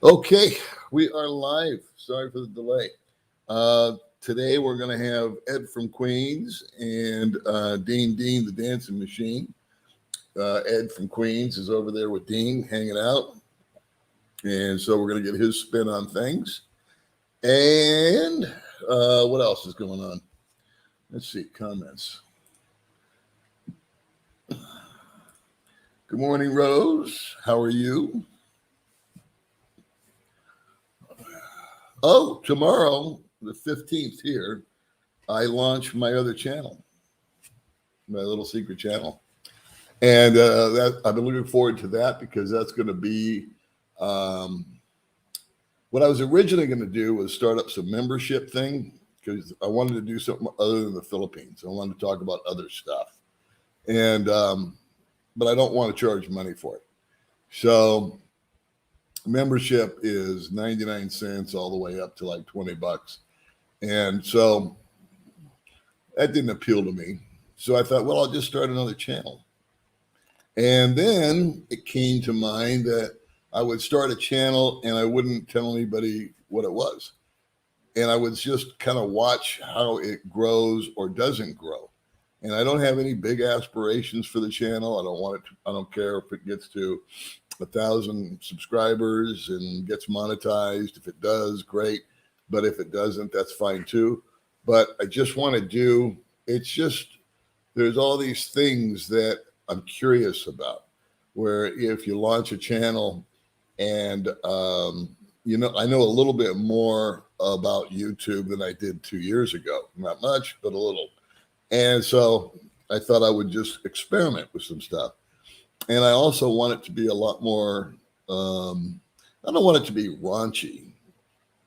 Okay, we are live. Sorry for the delay. Today we're going to have Ed from Queens and Dean, the dancing machine. Ed from Queens is over there with Dean hanging out. And so we're going to get his spin on things. And what else is going on? Let's see, comments. Good morning, Rose. How are you? Oh, tomorrow, the 15th here, I launch my other channel, my little secret channel. And that I've been looking forward to that because that's going to be what I was originally going to do was start up some membership thing because I wanted to do something other than the Philippines. I wanted to talk about other stuff. And but I don't want to charge money for it. So membership is 99 cents all the way up to like $20. And so that didn't appeal to me. So I thought, well, I'll just start another channel. And then it came to mind that I would start a channel and I wouldn't tell anybody what it was. And I would just kind of watch how it grows or doesn't grow. And I don't have any big aspirations for the channel. I don't want it to, I don't care if it gets to 1,000 subscribers and gets monetized. If it does, great. But if it doesn't, that's fine too. But I just want to do, it's just, there's all these things that I'm curious about, where if you launch a channel and, I know a little bit more about YouTube than I did 2 years ago. Not much, but a little. And so I thought I would just experiment with some stuff. And I also want it to be a lot more, I don't want it to be raunchy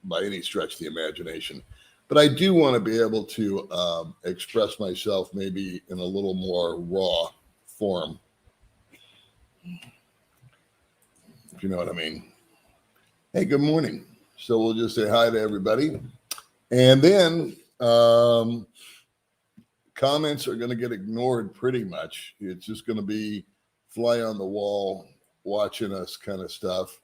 by any stretch of the imagination, but I do want to be able to express myself maybe in a little more raw form, if you know what I mean. Hey, good morning. So we'll just say hi to everybody. And then comments are going to get ignored pretty much. It's just going to be fly on the wall watching us kind of stuff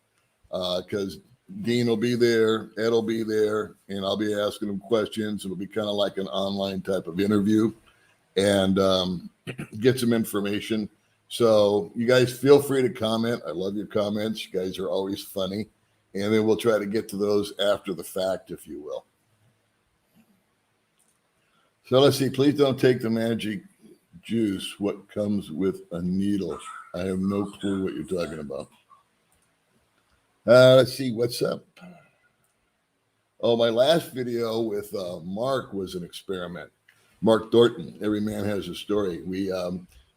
because Dean will be there, Ed will be there, and I'll be asking them questions. It'll be kind of like an online type of interview and get some information. So you guys feel free to comment. I love your comments. You guys are always funny. And then we'll try to get to those after the fact, if you will. So let's see. Please don't take the magic juice. What comes with a needle? I have no clue what you're talking about. Let's see. What's up? Oh, my last video with Mark was an experiment. Mark Thornton, Every Man Has a Story. We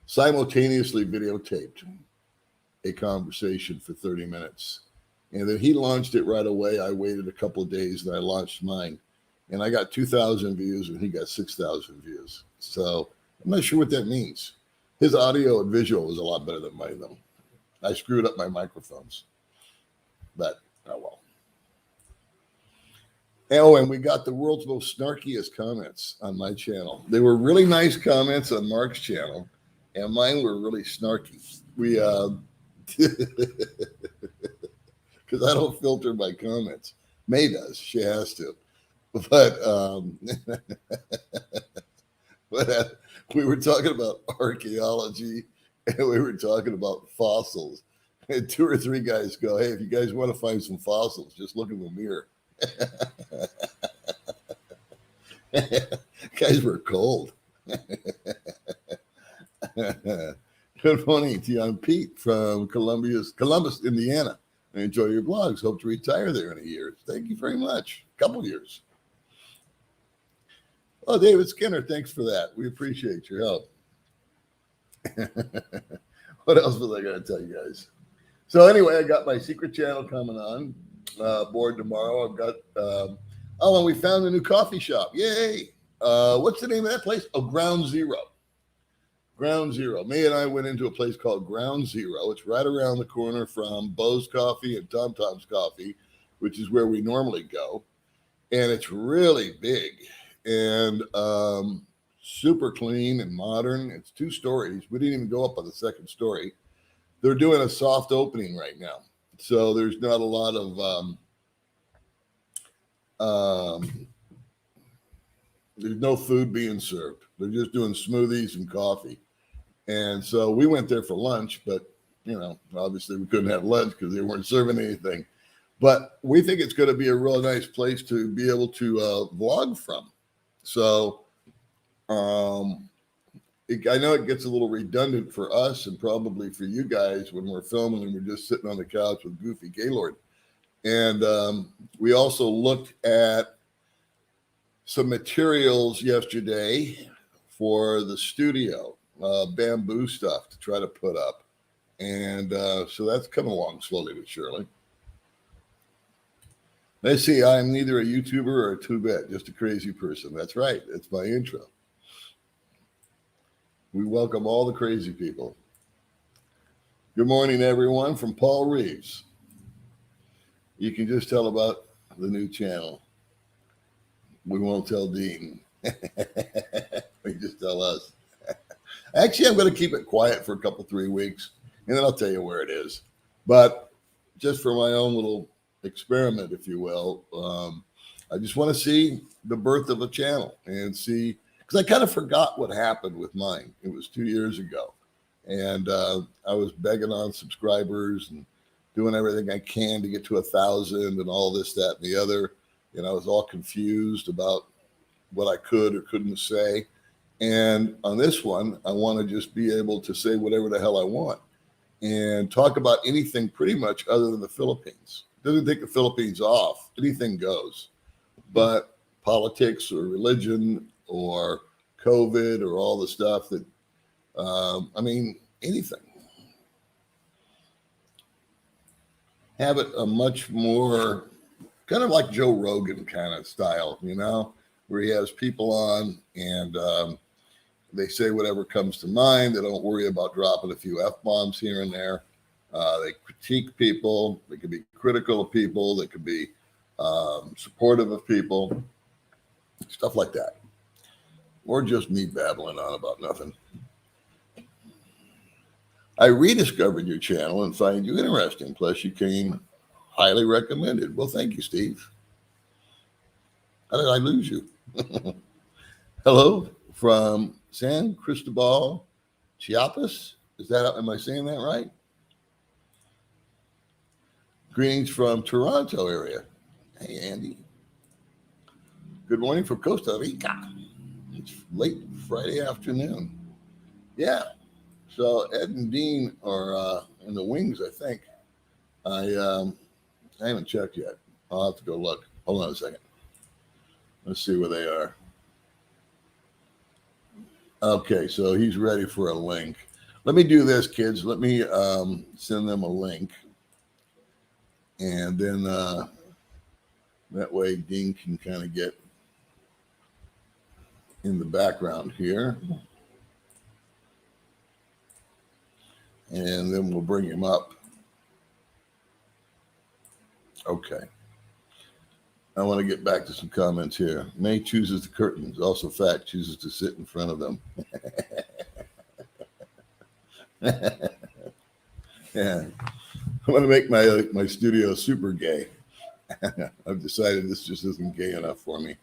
simultaneously videotaped a conversation for 30 minutes. And then he launched it right away. I waited a couple of days and I launched mine. And I got 2,000 views and he got 6,000 views. So I'm not sure what that means. His audio and visual was a lot better than mine, though. I screwed up my microphones. But, oh well. Oh, and we got the world's most snarkiest comments on my channel. They were really nice comments on Mark's channel, and mine were really snarky. We, because I don't filter my comments. May does. She has to. But we were talking about archaeology and we were talking about fossils. And 2 or 3 guys go, hey, if you guys want to find some fossils, just look in the mirror. Guys were cold. Good morning to you. I'm Pete from Columbus, Indiana. I enjoy your blogs. Hope to retire there in a year. Thank you very much. A couple years. Oh, David Skinner, thanks for that. We appreciate your help. What else was I going to tell you guys? So anyway, I got my secret channel coming on board tomorrow. I've got, and we found a new coffee shop. Yay. What's the name of that place? Oh, Ground Zero. Ground Zero. May and I went into a place called Ground Zero. It's right around the corner from Bo's Coffee and Tom Tom's Coffee, which is where we normally go. And it's really big and super clean and modern. It's 2 stories. We didn't even go up on the second story. They're doing a soft opening right now. So there's not a lot of there's no food being served. They're just doing smoothies and coffee. And so we went there for lunch, but obviously we couldn't have lunch because they weren't serving anything. But we think it's going to be a real nice place to be able to vlog from. So I know it gets a little redundant for us and probably for you guys when we're filming and we're just sitting on the couch with Goofy Gaylord. And we also looked at some materials yesterday for the studio, bamboo stuff to try to put up. And so that's coming along slowly but surely. Let's see, I'm neither a YouTuber or a two-bit, just a crazy person. That's right. That's my intro. We welcome all the crazy people. Good morning, everyone, from Paul Reeves. You can just tell about the new channel. We won't tell Dean. We just tell us. Actually, I'm going to keep it quiet for a couple, 3 weeks, and then I'll tell you where it is. But just for my own little experiment, if you will, I just want to see the birth of a channel and see, because I kind of forgot what happened with mine. It was 2 years ago, and I was begging on subscribers and doing everything I can to get to 1,000 and all this, that, and the other. I was all confused about what I could or couldn't say. And on this one, I want to just be able to say whatever the hell I want and talk about anything pretty much other than the Philippines. Doesn't take the Philippines off. Anything goes. But politics or religion or COVID or all the stuff that, anything. Have it a much more kind of like Joe Rogan kind of style, where he has people on and they say whatever comes to mind. They don't worry about dropping a few F-bombs here and there. They critique people. They could be critical of people. They could be supportive of people, stuff like that. Or just me babbling on about nothing. I rediscovered your channel and find you interesting. Plus, you came highly recommended. Well, thank you, Steve. How did I lose you? Hello from San Cristobal, Chiapas. Am I saying that right? Greetings from Toronto area. Hey, Andy. Good morning from Costa Rica. It's late Friday afternoon. Yeah. So Ed and Dean are in the wings, I think. I haven't checked yet. I'll have to go look. Hold on a second. Let's see where they are. Okay, so he's ready for a link. Let me do this, kids. Let me send them a link. And then that way Dean can kind of get in the background here. And then we'll bring him up. Okay. I want to get back to some comments here. May chooses the curtains. Also, Fact chooses to sit in front of them. Yeah. I want to make my studio super gay. I've decided this just isn't gay enough for me.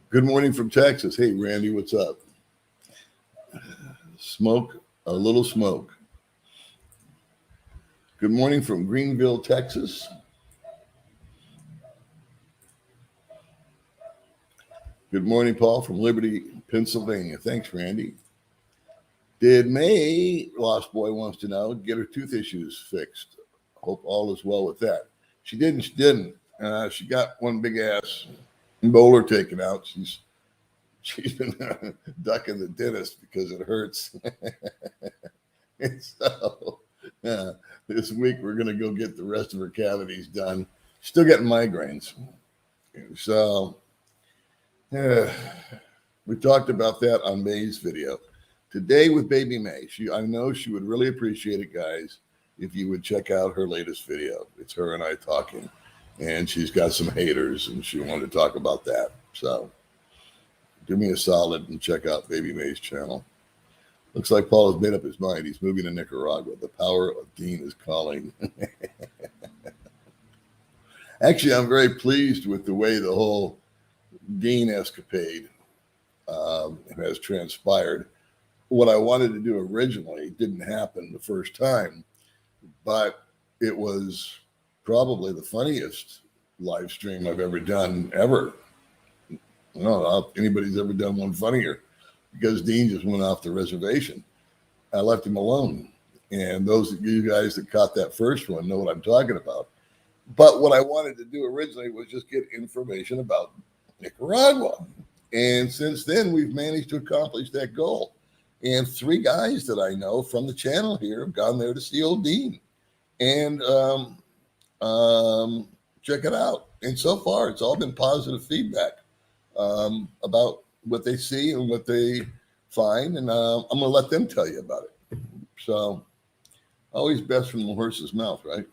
Good morning from Texas. Hey, Randy, what's up? A little smoke. Good morning from Greenville, Texas. Good morning, Paul, from Liberty, Pennsylvania. Thanks, Randy. Did May, Lost Boy wants to know, get her tooth issues fixed? Hope all is well with that. She didn't. She didn't. She got one big ass molar taken out. She's been ducking the dentist because it hurts. And so this week we're going to go get the rest of her cavities done. Still getting migraines. So we talked about that on May's video. Today with baby May, I know she would really appreciate it, guys, if you would check out her latest video. It's her and I talking, and she's got some haters, and she wanted to talk about that. So do me a solid and check out baby May's channel. Looks like Paul has made up his mind. He's moving to Nicaragua. The power of Dean is calling. Actually, I'm very pleased with the way the whole Dean escapade has transpired. What I wanted to do originally didn't happen the first time, but it was probably the funniest live stream I've ever done, ever. I don't know if anybody's ever done one funnier, because Dean just went off the reservation. I left him alone. And those of you guys that caught that first one know what I'm talking about. But what I wanted to do originally was just get information about Nicaragua. And since then, we've managed to accomplish that goal. And 3 guys that I know from the channel here have gone there to see old Dean and check it out. And so far, it's all been positive feedback about what they see and what they find. And I'm going to let them tell you about it. So always best from the horse's mouth, right?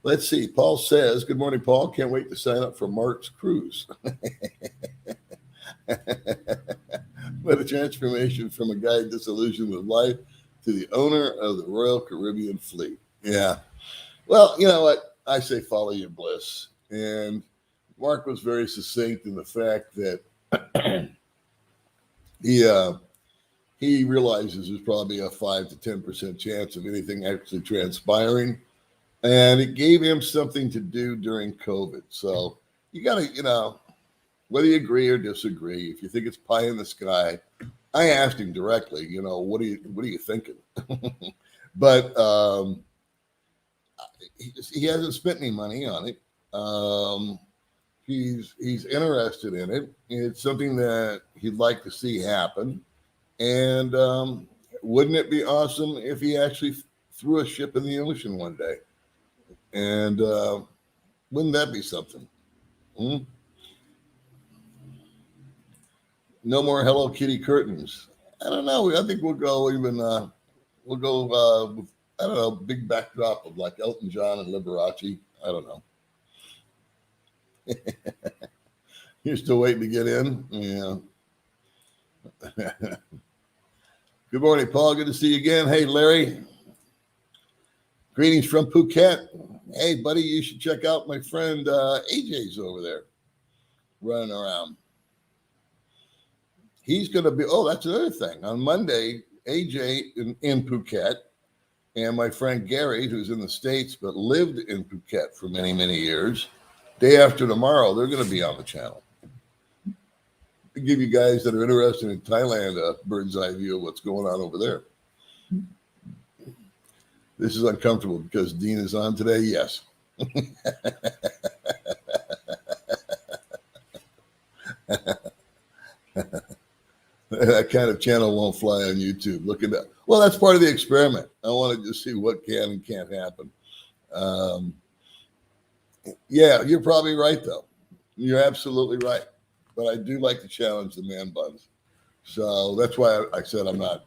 Let's see. Paul says, good morning, Paul. Can't wait to sign up for Mark's cruise. What a transformation from a guy disillusioned with life to the owner of the Royal Caribbean Fleet. Yeah. Well, you know what? I say follow your bliss. And Mark was very succinct in the fact that he realizes there's probably a 5 to 10% chance of anything actually transpiring. And it gave him something to do during COVID. So you got to, whether you agree or disagree, if you think it's pie in the sky, I asked him directly, what are you thinking? But he hasn't spent any money on it. He's interested in it. It's something that he'd like to see happen. And wouldn't it be awesome if he actually threw a ship in the ocean one day? And wouldn't that be something? No more Hello Kitty curtains. I don't know. I think we'll go even. We'll go with, I don't know, big backdrop of like Elton John and Liberace. I don't know. You're still waiting to get in? Yeah. Good morning, Paul. Good to see you again. Hey, Larry. Greetings from Phuket. Hey, buddy, you should check out my friend AJ's over there running around. He's going to be, that's another thing. On Monday, AJ in Phuket and my friend Gary, who's in the States but lived in Phuket for many, many years, day after tomorrow, they're going to be on the channel. To give you guys that are interested in Thailand a bird's eye view of what's going on over there. This is uncomfortable because Dean is on today. Yes. That kind of channel won't fly on YouTube. Look at that. Well, that's part of the experiment. I wanted to see what can and can't happen. Yeah, you're probably right, though. You're absolutely right. But I do like to challenge the man buns. So that's why I said I'm not,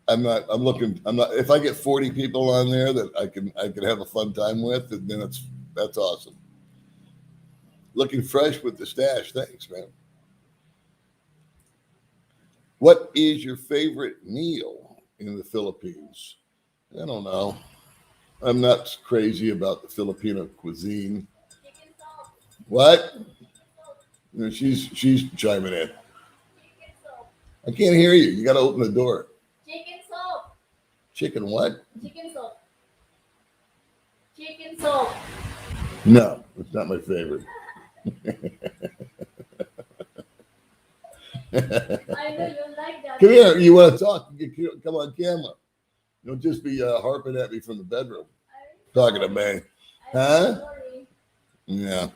if I get 40 people on there that I can have a fun time with, then that's awesome. Looking fresh with the stash. Thanks, man. What is your favorite meal in the Philippines? I don't know. I'm not crazy about the Filipino cuisine. What? She's chiming in. I can't hear you. You got to open the door. Chicken soup. Chicken what? Chicken soup. Chicken soup. No, it's not my favorite. I know you like that. Come here. You want to talk? Come on camera. Don't just be harping at me from the bedroom. Talking to me. Huh? Yeah.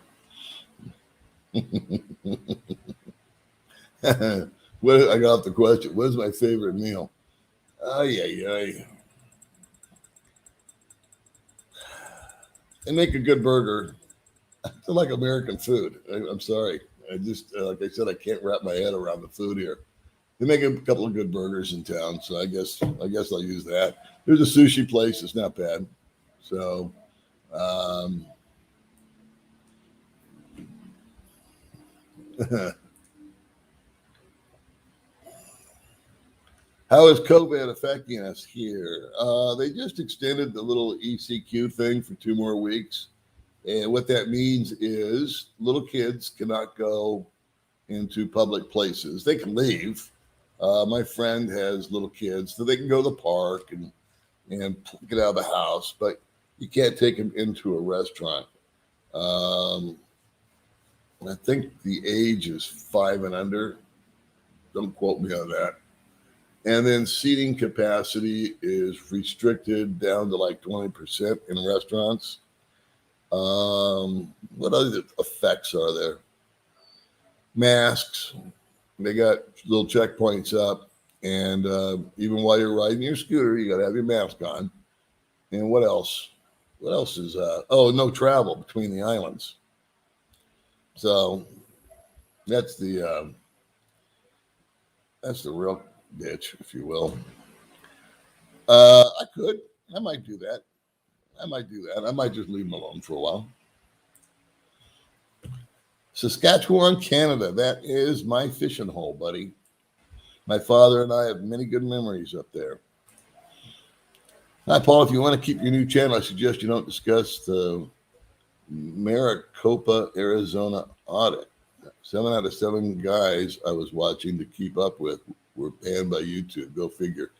I got off the question. What is my favorite meal? They make a good burger. I like American food. I'm sorry. I just, like I said, I can't wrap my head around the food here. They make a couple of good burgers in town, so I guess I'll use that. There's a sushi place. It's not bad. So, How is COVID affecting us here? They just extended the little ECQ thing for 2 more weeks. And what that means is little kids cannot go into public places. They can leave. My friend has little kids, so they can go to the park and get out of the house, but you can't take them into a restaurant. I think the age is 5 and under. Don't quote me on that. And then seating capacity is restricted down to like 20% in restaurants. What other effects are there? Masks. They got little checkpoints up. And even while you're riding your scooter, you got to have your mask on. And what else? What else is no travel between the islands. So that's the real ditch, if you will. I might do that. I might just leave them alone for a while. Saskatchewan, Canada. That is my fishing hole, buddy. My father and I have many good memories up there. Hi, Paul. If you want to keep your new channel, I suggest you don't discuss the Maricopa, Arizona audit. 7 out of 7 guys I was watching to keep up with were banned by YouTube. Go figure.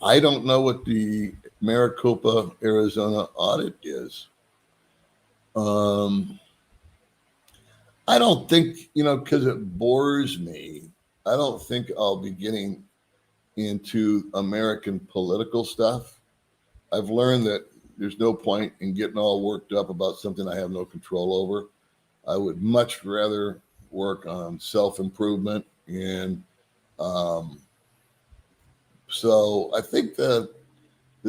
I don't know what the Maricopa, Arizona audit is. I don't think, because it bores me, I don't think I'll be getting into American political stuff. I've learned that there's no point in getting all worked up about something I have no control over. I would much rather work on self-improvement. And so I think the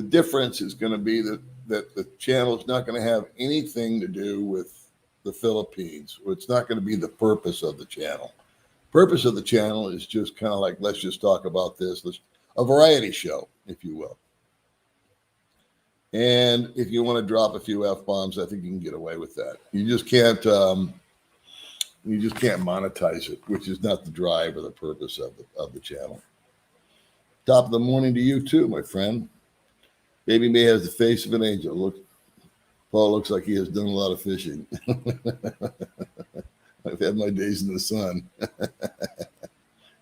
difference is going to be that the channel is not going to have anything to do with the Philippines. It's not going to be the purpose of the channel. Purpose of the channel is just kind of like, let's just talk about this. A variety show, if you will. And if you want to drop a few F-bombs, I think you can get away with that. You just can't monetize it, which is not the drive or the purpose of the channel. Top of the morning to you too, my friend. Baby May has the face of an angel. Paul looks like he has done a lot of fishing. I've had my days in the sun.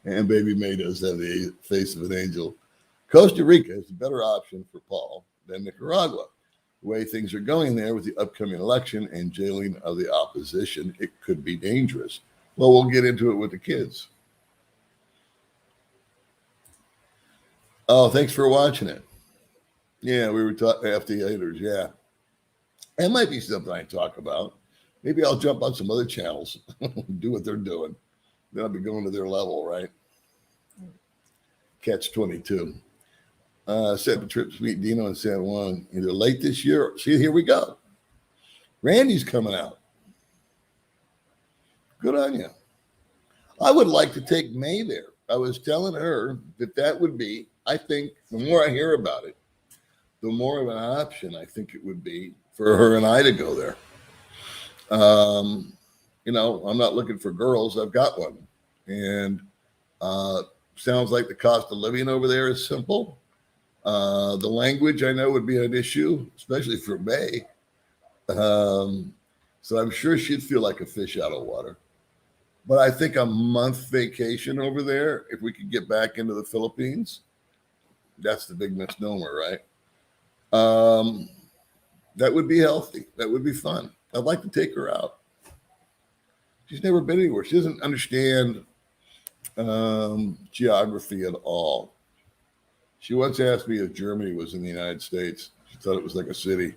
And Baby May does have the face of an angel. Costa Rica is a better option for Paul than Nicaragua. The way things are going there with the upcoming election and jailing of the opposition, it could be dangerous. Well, we'll get into it with the kids. Oh, thanks for watching it. Yeah, we were talking FT-haters. Yeah. That might be something I talk about. Maybe I'll jump on some other channels, do what they're doing. Then I'll be going to their level, right? Catch 22. Set the trip to meet Dino in San Juan either late this year. See, here we go. Randy's coming out. Good on you. I would like to take May there. I was telling her that would be, I think, the more I hear about it, the more of an option I think it would be for her and I to go there. I'm not looking for girls. I've got one. And sounds like the cost of living over there is simple. The language I know would be an issue, especially for May. So I'm sure she'd feel like a fish out of water. But I think a month vacation over there, if we could get back into the Philippines, that's the big misnomer, right? That would be healthy. That would be fun. I'd like to take her out. She's never been anywhere. She doesn't understand geography at all. She once asked me if Germany was in the United States. She thought it was like a city.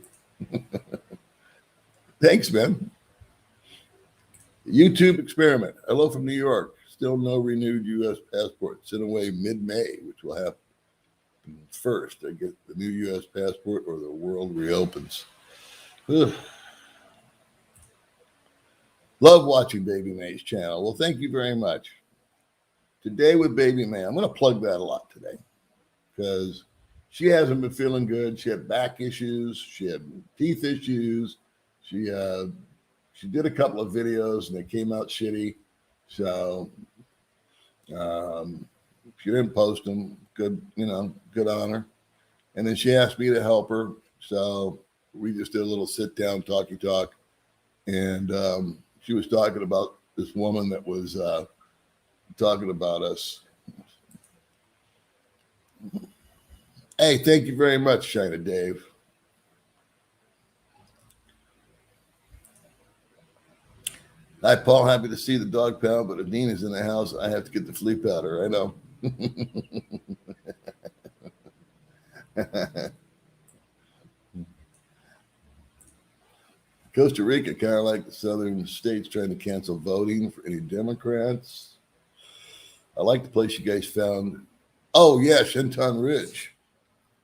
Thanks, man. YouTube experiment. Hello from New York. Still no renewed U.S. passport. Sent away mid-May, which will happen first. I get the new U.S. passport or the world reopens. Ugh. Love watching Baby May's channel. Well, thank you very much. Today with Baby May, I'm going to plug that a lot today because she hasn't been feeling good. She had back issues. She had teeth issues. She did a couple of videos and they came out shitty. So She didn't post them. Good, good on her. And then she asked me to help her. So we just did a little sit down, talky talk. And she was talking about this woman that was talking about us. Hey, thank you very much, China Dave. Hi, Paul. Happy to see the dog pound, but Adine is in the house. I have to get the flea powder. I know. Costa Rica, kind of like the southern states trying to cancel voting for any Democrats. I like the place you guys found. Oh, yeah, Shenton Ridge.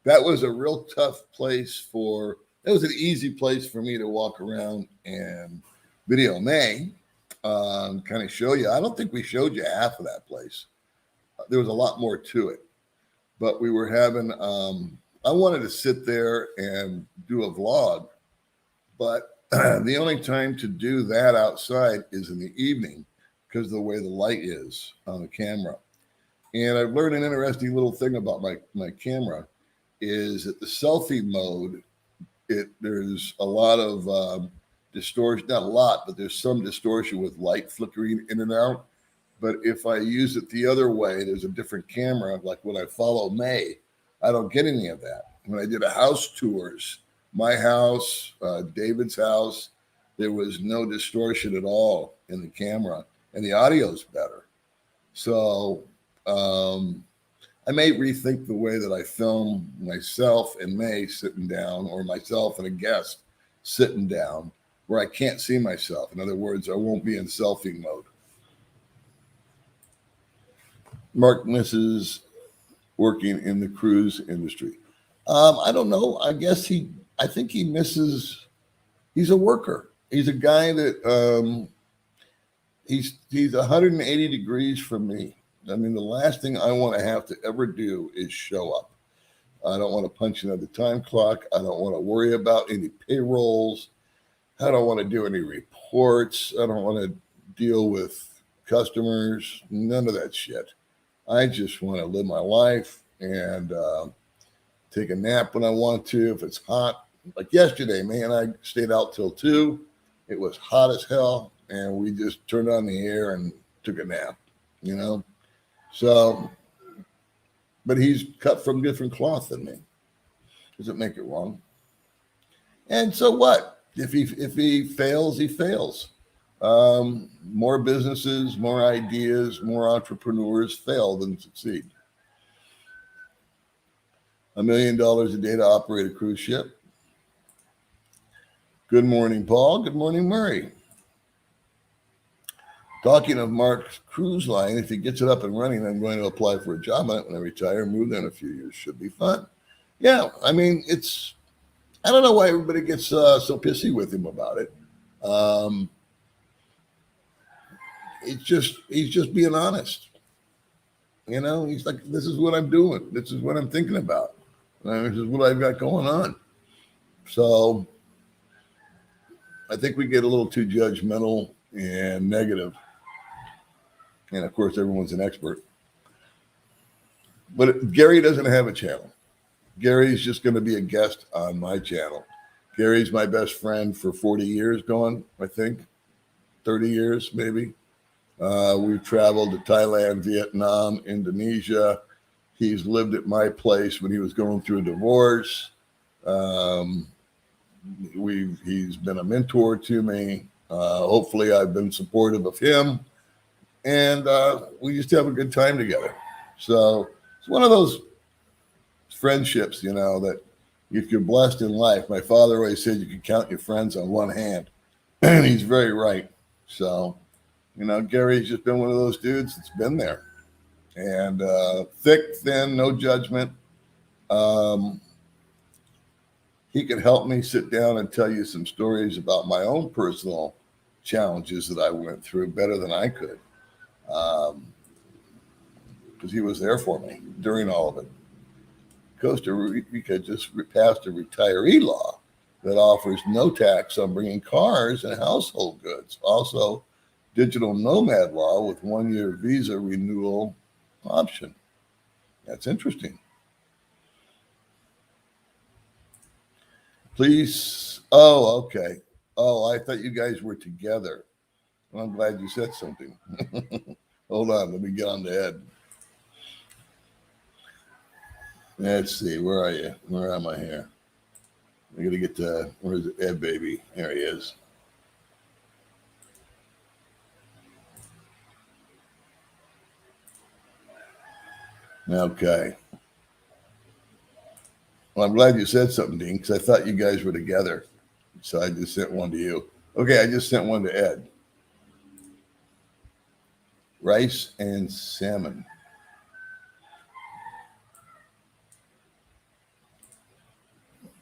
That was a real tough place it was an easy place for me to walk around and video May, kind of show you. I don't think we showed you half of that place. There was a lot more to it. But we were having, I wanted to sit there and do a vlog, but the only time to do that outside is in the evening because of the way the light is on the camera. And I've learned an interesting little thing about my camera is that the selfie mode, there's a lot of distortion, not a lot, but there's some distortion with light flickering in and out. But if I use it the other way, there's a different camera. Like when I follow May, I don't get any of that. When I did a house tours, my house, David's house, there was no distortion at all in the camera, and the audio's better. So I may rethink the way that I film myself and May sitting down, or myself and a guest sitting down, where I can't see myself. In other words, I won't be in selfie mode. Mark misses working in the cruise industry. I don't know. I think he misses, he's a worker. He's a guy that he's 180 degrees from me. I mean, the last thing I want to have to ever do is show up. I don't want to punch another time clock. I don't want to worry about any payrolls. I don't want to do any reports. I don't want to deal with customers. None of that shit. I just want to live my life and take a nap when I want to. If it's hot, like yesterday, man, I stayed out till 2. It was hot as hell, and we just turned on the air and took a nap, So, but he's cut from different cloth than me. Doesn't make it wrong. And so what? If he fails, he fails. More businesses, more ideas, more entrepreneurs fail than succeed. $1 million a day to operate a cruise ship. Good morning, Paul. Good morning, Murray. Talking of Mark's cruise line, if he gets it up and running, I'm going to apply for a job on it when I retire and move there in a few years. Should be fun. Yeah, I mean, I don't know why everybody gets so pissy with him about it. He's just being honest. He's like, this is what I'm doing. This is what I'm thinking about. This is what I've got going on. So I think we get a little too judgmental and negative. And of course, everyone's an expert. But Gary doesn't have a channel. Gary's just going to be a guest on my channel. Gary's my best friend for 40 years going, I think. 30 years, maybe. We've traveled to Thailand, Vietnam, Indonesia. He's lived at my place when he was going through a divorce. He's been a mentor to me. Hopefully I've been supportive of him. And we just have a good time together. So it's one of those friendships, that if you're blessed in life, my father always said you can count your friends on one hand. And he's very right. So, Gary's just been one of those dudes that's been there. And thick, thin, no judgment. He could help me sit down and tell you some stories about my own personal challenges that I went through better than I could. Because he was there for me during all of it. Costa Rica just passed a retiree law that offers no tax on bringing cars and household goods. Also, digital nomad law with 1-year visa renewal option. That's interesting. Please. Oh, okay. Oh, I thought you guys were together. Well, I'm glad you said something. Hold on. Let me get on to Ed. Let's see. Where are you? Where am I here? I got to get to, where's Ed, baby? There he is. Okay. Well, I'm glad you said something, Dean, because I thought you guys were together. So I just sent one to you. Okay, I just sent one to Ed. Rice and salmon.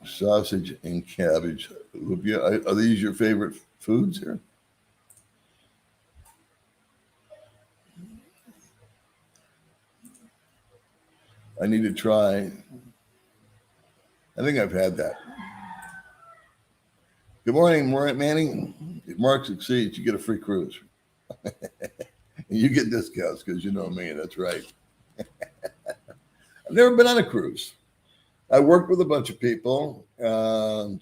Sausage and cabbage. Are these your favorite foods here? I need to try. I think I've had that. Good morning, Manning. If Mark succeeds, you get a free cruise. You get discounts because you know me. That's right. I've never been on a cruise. I worked with a bunch of people. God,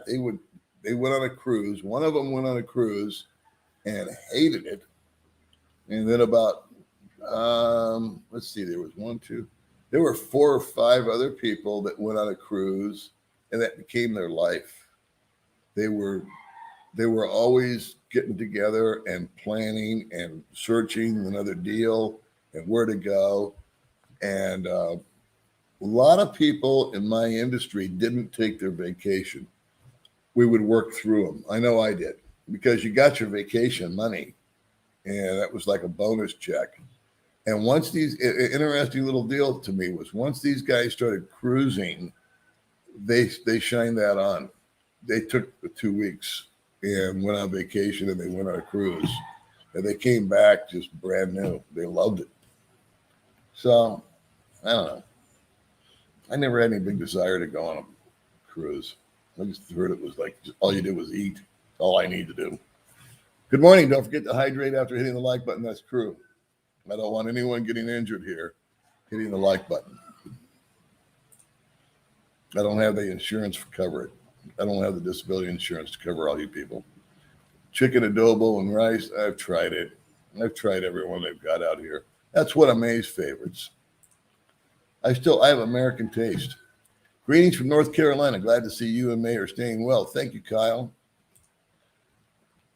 they went on a cruise. One of them went on a cruise and hated it. And then about let's see, there was one, two. There were 4 or 5 other people that went on a cruise, and that became their life. They were always getting together and planning and searching another deal and where to go. And a lot of people in my industry didn't take their vacation. We would work through them. I know I did, because you got your vacation money, and that was like a bonus check. And once these, interesting little deal to me was, once these guys started cruising, they shined that on. They took the 2 weeks and went on vacation, and they went on a cruise, and they came back just brand new. They loved it. So I don't know. I never had any big desire to go on a cruise. I just heard it was like all you did was eat. All I need to do. Good morning. Don't forget to hydrate after hitting the like button. That's true. I don't want anyone getting injured here hitting the like button. I don't have the insurance to cover it. I don't have the disability insurance to cover all you people. Chicken adobo and rice, I've tried it. I've tried everyone they've got out here. That's one of May's favorites. I have American taste. Greetings from North Carolina. Glad to see you and May are staying well. Thank you, Kyle.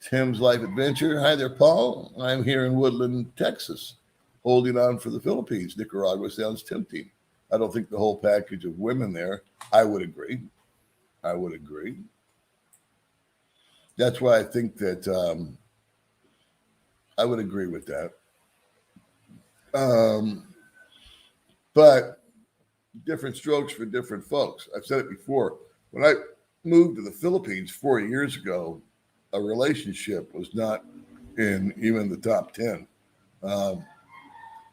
Tim's Life Adventure. Hi there, Paul. I'm here in Woodland, Texas, holding on for the Philippines. Nicaragua sounds tempting. I don't think the whole package of women there. I would agree. That's why I think that I would agree with that. But different strokes for different folks. I've said it before. When I moved to the Philippines 4 years ago, a relationship was not in even the top 10. I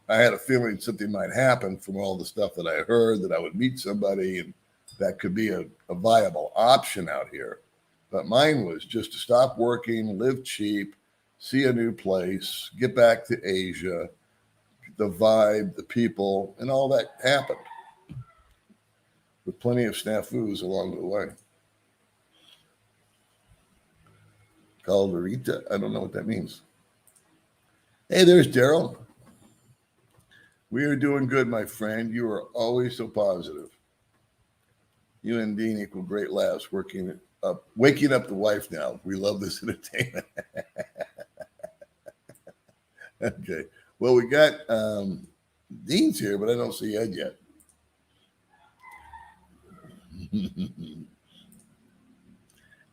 had a feeling something might happen from all the stuff that I heard, that I would meet somebody and that could be a viable option out here. But mine was just to stop working, live cheap, see a new place, get back to Asia, the vibe, the people, and all that happened with plenty of snafus along the way. Calderita, I don't know what that means. Hey, there's Daryl. We are doing good, my friend. You are always so positive. You and Dean equal great laughs, waking up the wife now. We love this entertainment. Okay. Well, we got Dean's here, but I don't see Ed yet.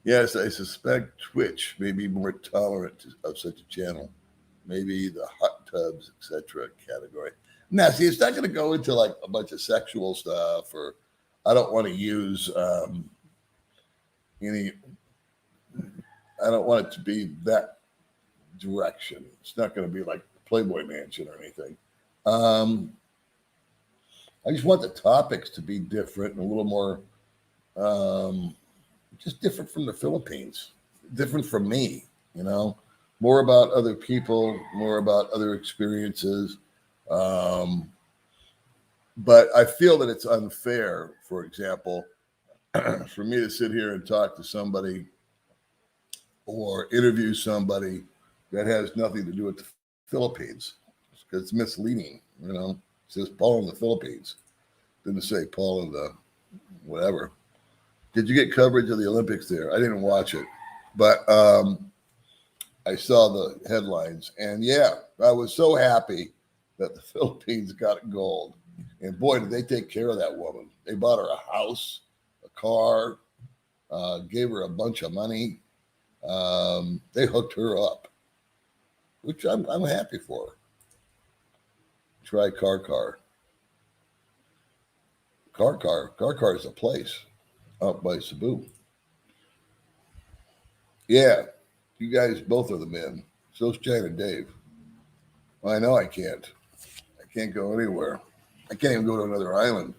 Yes, I suspect Twitch may be more tolerant of such a channel. Maybe the hot tubs, etc. category. Now, see, it's not going to go into like a bunch of sexual stuff, or I don't want to use any. I don't want it to be that direction. It's not going to be like Playboy Mansion or anything. I just want the topics to be different and a little more, just different from the Philippines, different from me, more about other people, more about other experiences. But I feel that it's unfair, for example, for me to sit here and talk to somebody or interview somebody that has nothing to do with the Philippines because it's misleading. It says Paul in the Philippines. Didn't say Paul in the whatever. Did you get coverage of the Olympics there? I didn't watch it, but I saw the headlines, and yeah, I was so happy that the Philippines got gold. And boy, did they take care of that woman. They bought her a house, a car, gave her a bunch of money. They hooked her up, which I'm happy for her. Try Car. Car is a place out by Cebu. Yeah, you guys both are the men. So's China Dave. Well, I know I can't. I can't go anywhere. I can't even go to another island.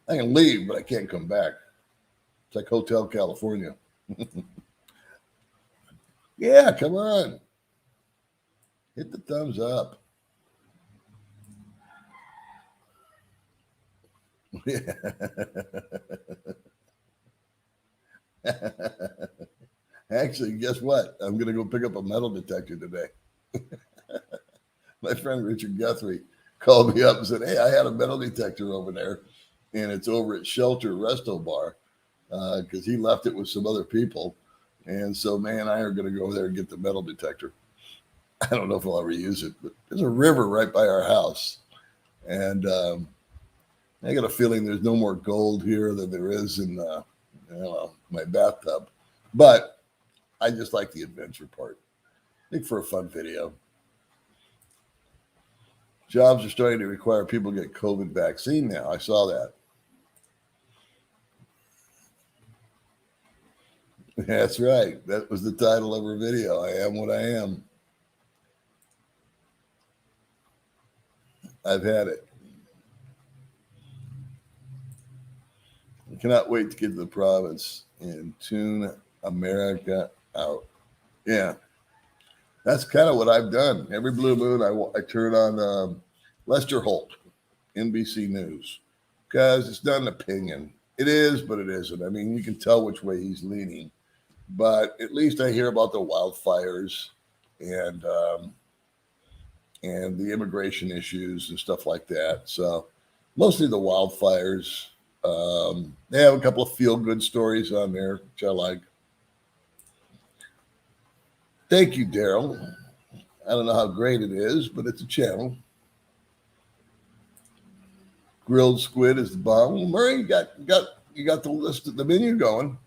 I can leave, but I can't come back. It's like Hotel California. Yeah, come on. Hit the thumbs up. Actually, guess what? I'm going to go pick up a metal detector today. My friend Richard Guthrie called me up and said, hey, I had a metal detector over there, and it's over at Shelter Resto Bar because he left it with some other people. And so, man, and I are going to go over there and get the metal detector. I don't know if I'll ever use it, but there's a river right by our house. And I got a feeling there's no more gold here than there is in my bathtub. But I just like the adventure part. I think for a fun video. Jobs are starting to require people to get COVID vaccine now. I saw that. That's right. That was the title of her video. I am what I am. I've had it. I cannot wait to get to the province and tune America out. Yeah. That's kind of what I've done. Every blue moon, I turn on Lester Holt, NBC News, because it's not an opinion. It is, but it isn't. I mean, you can tell which way he's leaning. But at least I hear about the wildfires and the immigration issues and stuff like that. So mostly the wildfires. They have a couple of feel-good stories on there, which I like. Thank you, Daryl. I don't know how great it is, but it's a channel. Grilled squid is the bomb. Well, Murray, you got the list of the menu going.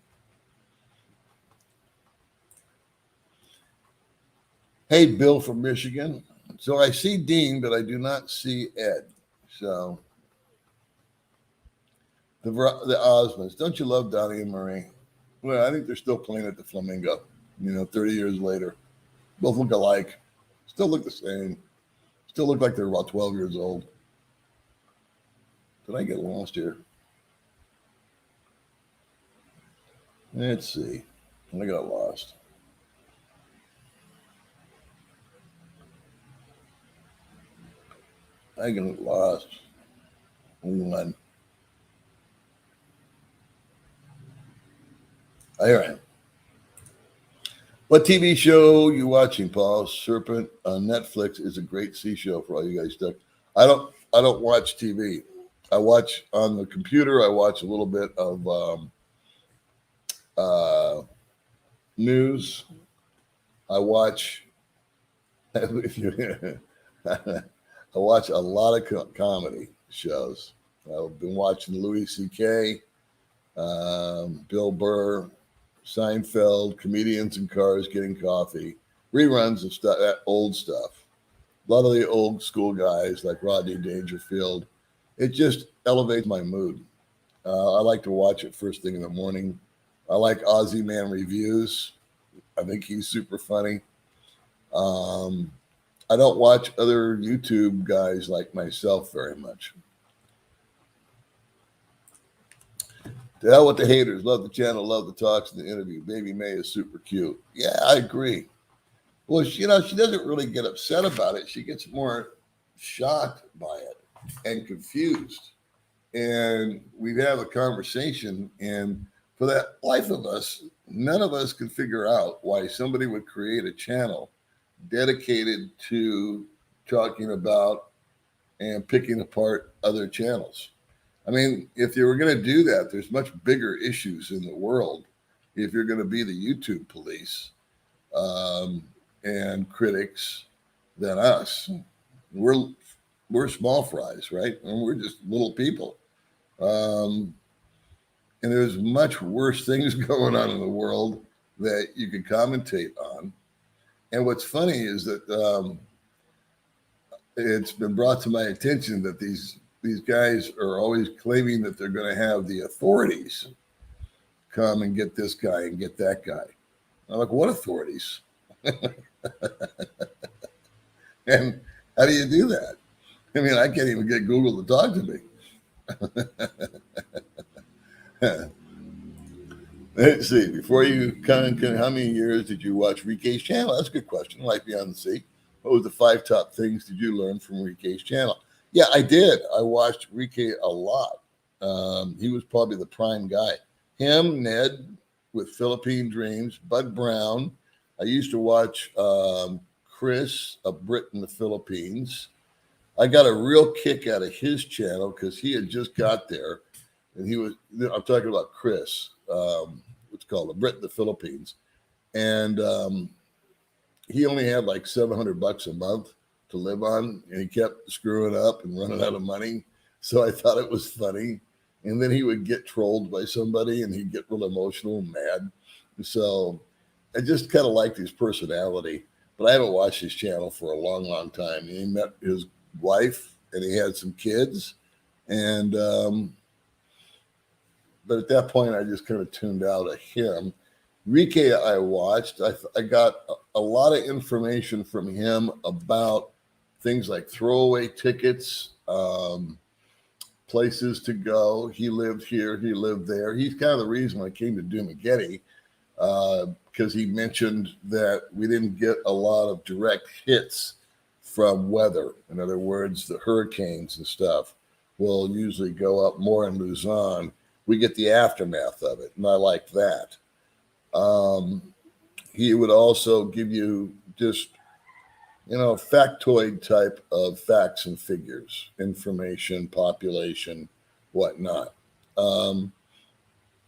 Hey, Bill from Michigan. So I see Dean, but I do not see Ed. So the Osmonds. Don't you love Donnie and Marie? Well, I think they're still playing at the Flamingo, 30 years later. Both look alike. Still look the same. Still look like they're about 12 years old. Did I get lost here? Let's see. I got lost. I got lost. Hold on. All right. What TV show you watching, Paul? Serpent on Netflix is a great sea show for all you guys stuck. I don't watch TV. I watch on the computer. I watch a little bit of news. I watch I watch a lot of comedy shows. I've been watching Louis C.K., Bill Burr, Seinfeld, comedians in cars getting coffee, reruns of stuff, that old stuff. A lot of the old school guys like Rodney Dangerfield. It just elevates my mood. I like to watch it first thing in the morning. I like Aussie Man Reviews. I think he's super funny. I don't watch other YouTube guys like myself very much. To hell with the haters. Love the channel. Love the talks and the interview. Baby May is super cute. Yeah, I agree. Well, she doesn't really get upset about it. She gets more shocked by it. and confused. And we'd have a conversation, and for that life of us, none of us could figure out why somebody would create a channel dedicated to talking about and picking apart other channels. I mean, if you were going to do that, there's much bigger issues in the world. If you're going to be the YouTube police um, and critics than us, we're we're small fries, right? And we're just little people. Um, and there's much worse things going on in the world that you could commentate on. And what's funny is that it's been brought to my attention that these guys are always claiming that they're going to have the authorities come and get this guy and get that guy. I'm like, what authorities? And how do you do that? I mean, I can't even get Google to talk to me. Let's see. Before you how many years did you watch Rike's channel? That's a good question. Life Beyond the Sea. What was the 5 top things did you learn from Rike's channel? Yeah, I did. I watched Rike a lot. He was probably the prime guy. Him, Ned with Philippine Dreams, Bud Brown. I used to watch Chris, a Brit in the Philippines. I got a real kick out of his channel because he had just got there, and I'm talking about Chris, what's called a Brit in the Philippines, and he only had like $700 a month to live on, and he kept screwing up and running out of money. So I thought it was funny. And then he would get trolled by somebody, and he'd get real emotional and mad. So I just kind of liked his personality. But I haven't watched his channel for a long, long time. He met his wife, and he had some kids, and but at that point, I just kind of tuned out of him. Rike, I watched. I got a lot of information from him about things like throwaway tickets, places to go. He lived here, he lived there. He's kind of the reason I came to Dumageddon, because he mentioned that we didn't get a lot of direct hits from weather. In other words, the hurricanes and stuff will usually go up more in Luzon. We get the aftermath of it, and I like that. He would also give you just, factoid type of facts and figures, information, population, whatnot.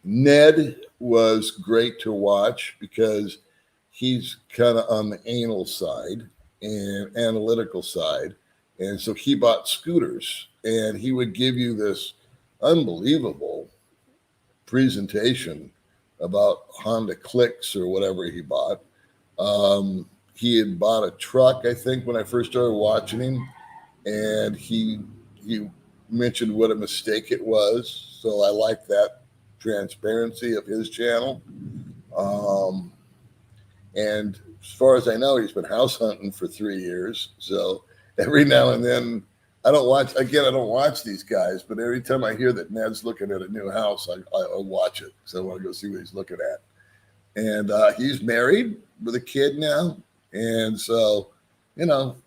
Ned was great to watch because he's kind of on the anal side and analytical side. And so he bought scooters, and he would give you this unbelievable presentation about Honda Clicks or whatever he bought. He had bought a truck, I think, when I first started watching him, and he mentioned what a mistake it was. So I like that transparency of his channel. And as far as I know, he's been house hunting for 3 years. So every now and then, I don't watch these guys, but every time I hear that Ned's looking at a new house, I watch it. So I want to go see what he's looking at. And he's married with a kid now. And so,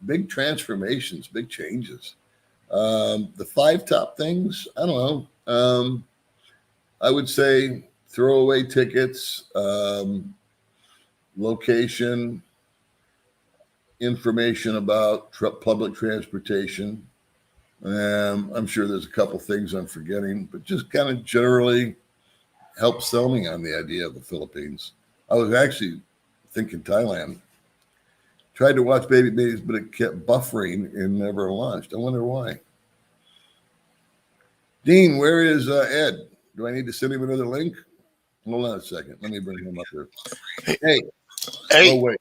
big transformations, big changes. The 5 top things, I don't know. I would say throwaway tickets, location, information about public transportation. I'm sure there's a couple things I'm forgetting, but just kind of generally help sell me on the idea of the Philippines. I was actually thinking Thailand. Tried to watch Baby Babies, but it kept buffering and never launched. I wonder why. Dean, where is Ed? Do I need to send him another link? Hold on a second. Let me bring him up here. Hey. Oh, wait.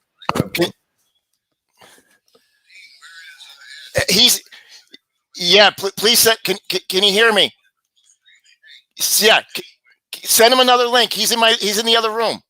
Please can you hear me? Yeah, send him another link. He's in the other room.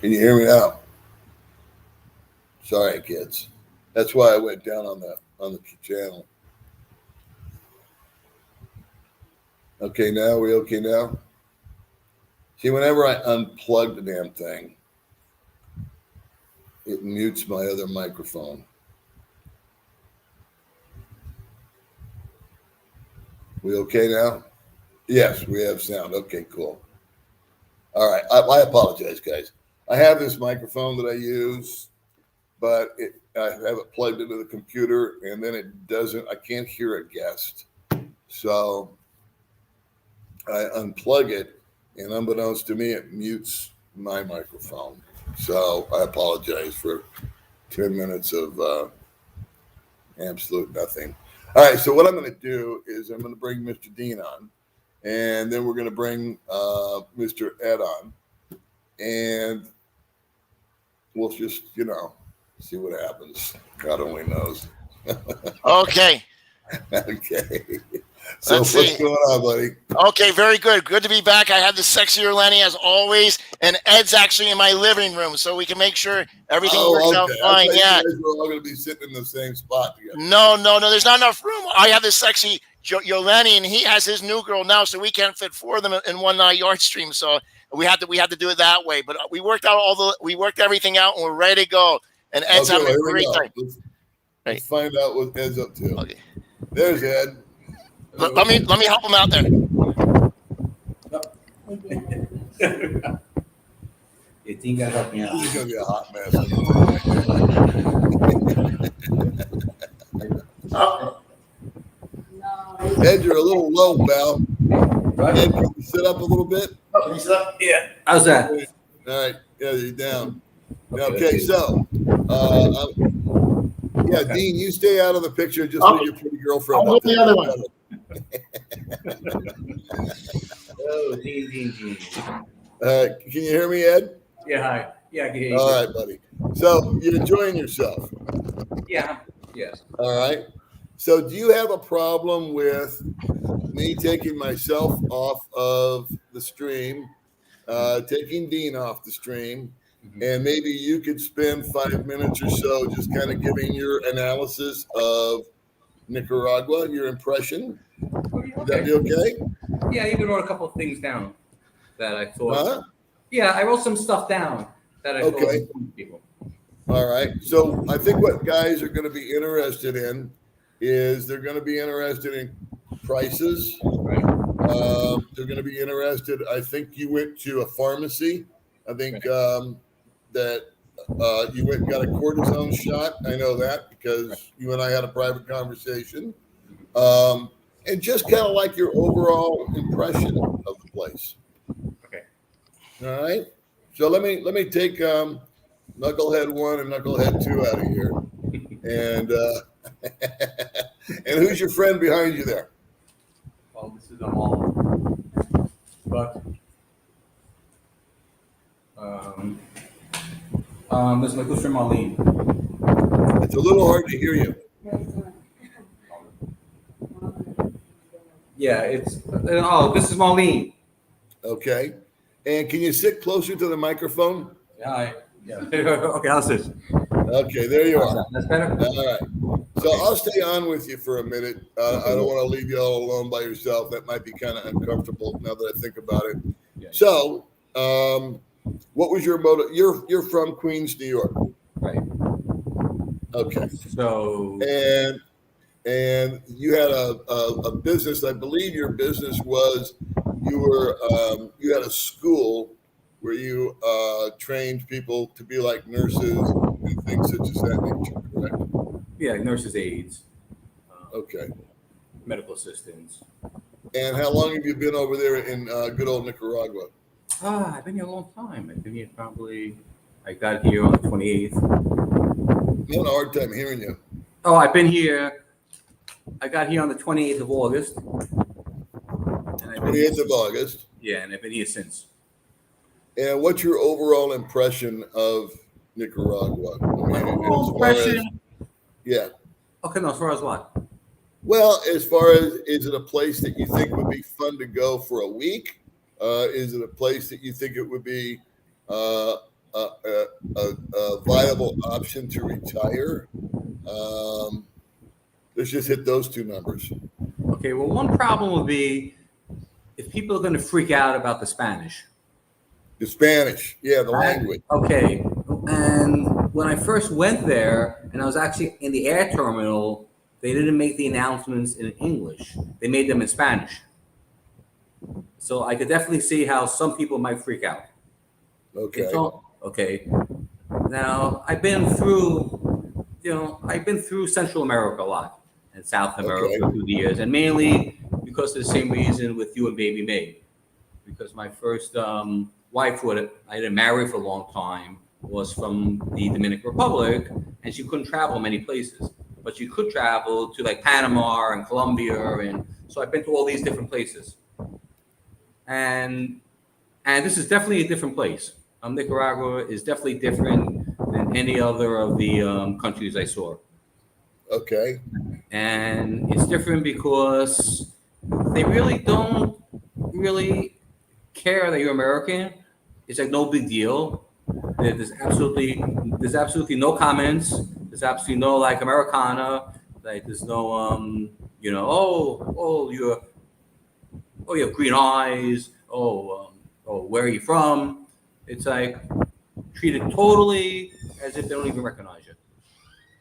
Can you hear me now? Sorry, kids. That's why I went down on the channel. Okay, now we okay now? See, whenever I unplug the damn thing, it mutes my other microphone. We okay now? Yes, we have sound. Okay, cool. All right. I apologize, guys. I have this microphone that I use, but I have it plugged into the computer, and then I can't hear a guest. So I unplug it, and unbeknownst to me, it mutes my microphone. So I apologize for 10 minutes of absolute nothing. All right, so what I'm going to do is I'm going to bring Mr. Dean on, and then we're going to bring Mr. Ed on, and we'll just, see what happens. God only knows. Okay. Okay. So Let's what's see. going on, buddy? Okay, very good. Good to be back. I have the sexier Lenny as always, and Ed's actually in my living room, so we can make sure everything works out fine. I Yeah. you guys were all going to be sitting in the same spot together. No. There's not enough room. I have this sexy Yolani, and he has his new girl now, so we can't fit four of them in one yard stream. So we had to do it that way. But we worked everything out, and we're ready to go. And Ed's having a great time. Let's find out what Ed's up to. Okay. There's Ed. Let me help him out there. You think I help me out? This is going to be a hot mess. No. Ed, you're a little low, pal. Right? Ed, can you sit up a little bit? Can you sit up? Yeah. How's that? All right. Yeah, you're down. Okay. Okay, so, yeah, Dean, you stay out of the picture. Just leave your pretty girlfriend. I'll up hold the there. other one. Oh, Dean. Can you hear me, Ed? Yeah, hi. Yeah, I can hear you. All right, buddy. So you're enjoying yourself. Yeah. Yes. All right. So do you have a problem with me taking myself off of the stream, taking Dean off the stream, and maybe you could spend 5 minutes or so just kind of giving your analysis of Nicaragua, your impression? Would that be okay? Yeah, I even wrote a couple of things down that I thought. Huh? Yeah, I wrote some stuff down that I thought would people. All right. So I think what guys are going to be interested in is they're going to be interested in prices. Right. They're going to be interested. I think you went to a pharmacy. I think that you went and got a cortisone shot. I know that because you and I had a private conversation. And just kind of like your overall impression of the place. Okay. All right. So let me take Knucklehead 1 and Knucklehead 2 out of here. And and who's your friend behind you there? Well, this is a mall. But this is my good friend Marlene. It's a little hard to hear you. Yeah, it's this is Marlene. Okay. And can you sit closer to the microphone? Hi. Yeah. Okay, how's this? Okay, there you are. That's better. All right. So I'll stay on with you for a minute. I don't want to leave you all alone by yourself. That might be kind of uncomfortable now that I think about it. Yeah. So, what was your motive? You're from Queens, New York. Right. Okay. So And you had a business. I believe your business was you had a school where you trained people to be like nurses and things such as that nature, correct? yeah, nurses' aides, Okay. medical assistants. And how long have you been over there in good old Nicaragua? I've been here a long time. I've been here I got here on the 28th. I'm having a hard time hearing you. Oh, I got here on the 28th of August. And I've been 28th of August. Yeah, and I've been here since. And what's your overall impression of Nicaragua? Yeah. Okay, no, as far as what? Well, as far as, is it a place that you think would be fun to go for a week? Is it a place that you think it would be a viable option to retire. Let's just hit those two numbers. Okay, well, one problem would be if people are going to freak out about the Spanish. The Spanish, yeah, the Right? language. Okay, and when I first went there, and I was actually in the air terminal, they didn't make the announcements in English. They made them in Spanish. So I could definitely see how some people might freak out. Okay. It's all, okay. Now I've been through Central America a lot and South America Okay. through the years, and mainly because of the same reason with you and Baby May, because my first wife, who I didn't marry for a long time, was from the Dominican Republic, and she couldn't travel many places, but she could travel to like Panama and Colombia, and so I've been to all these different places, and this is definitely a different place. Nicaragua is definitely different than any other of the countries I saw. Okay. And it's different because they really don't really care that you're American. It's like no big deal. There's absolutely no comments. There's absolutely no like Americana. Like there's no you have green eyes. Where are you from? It's like treated totally as if they don't even recognize you.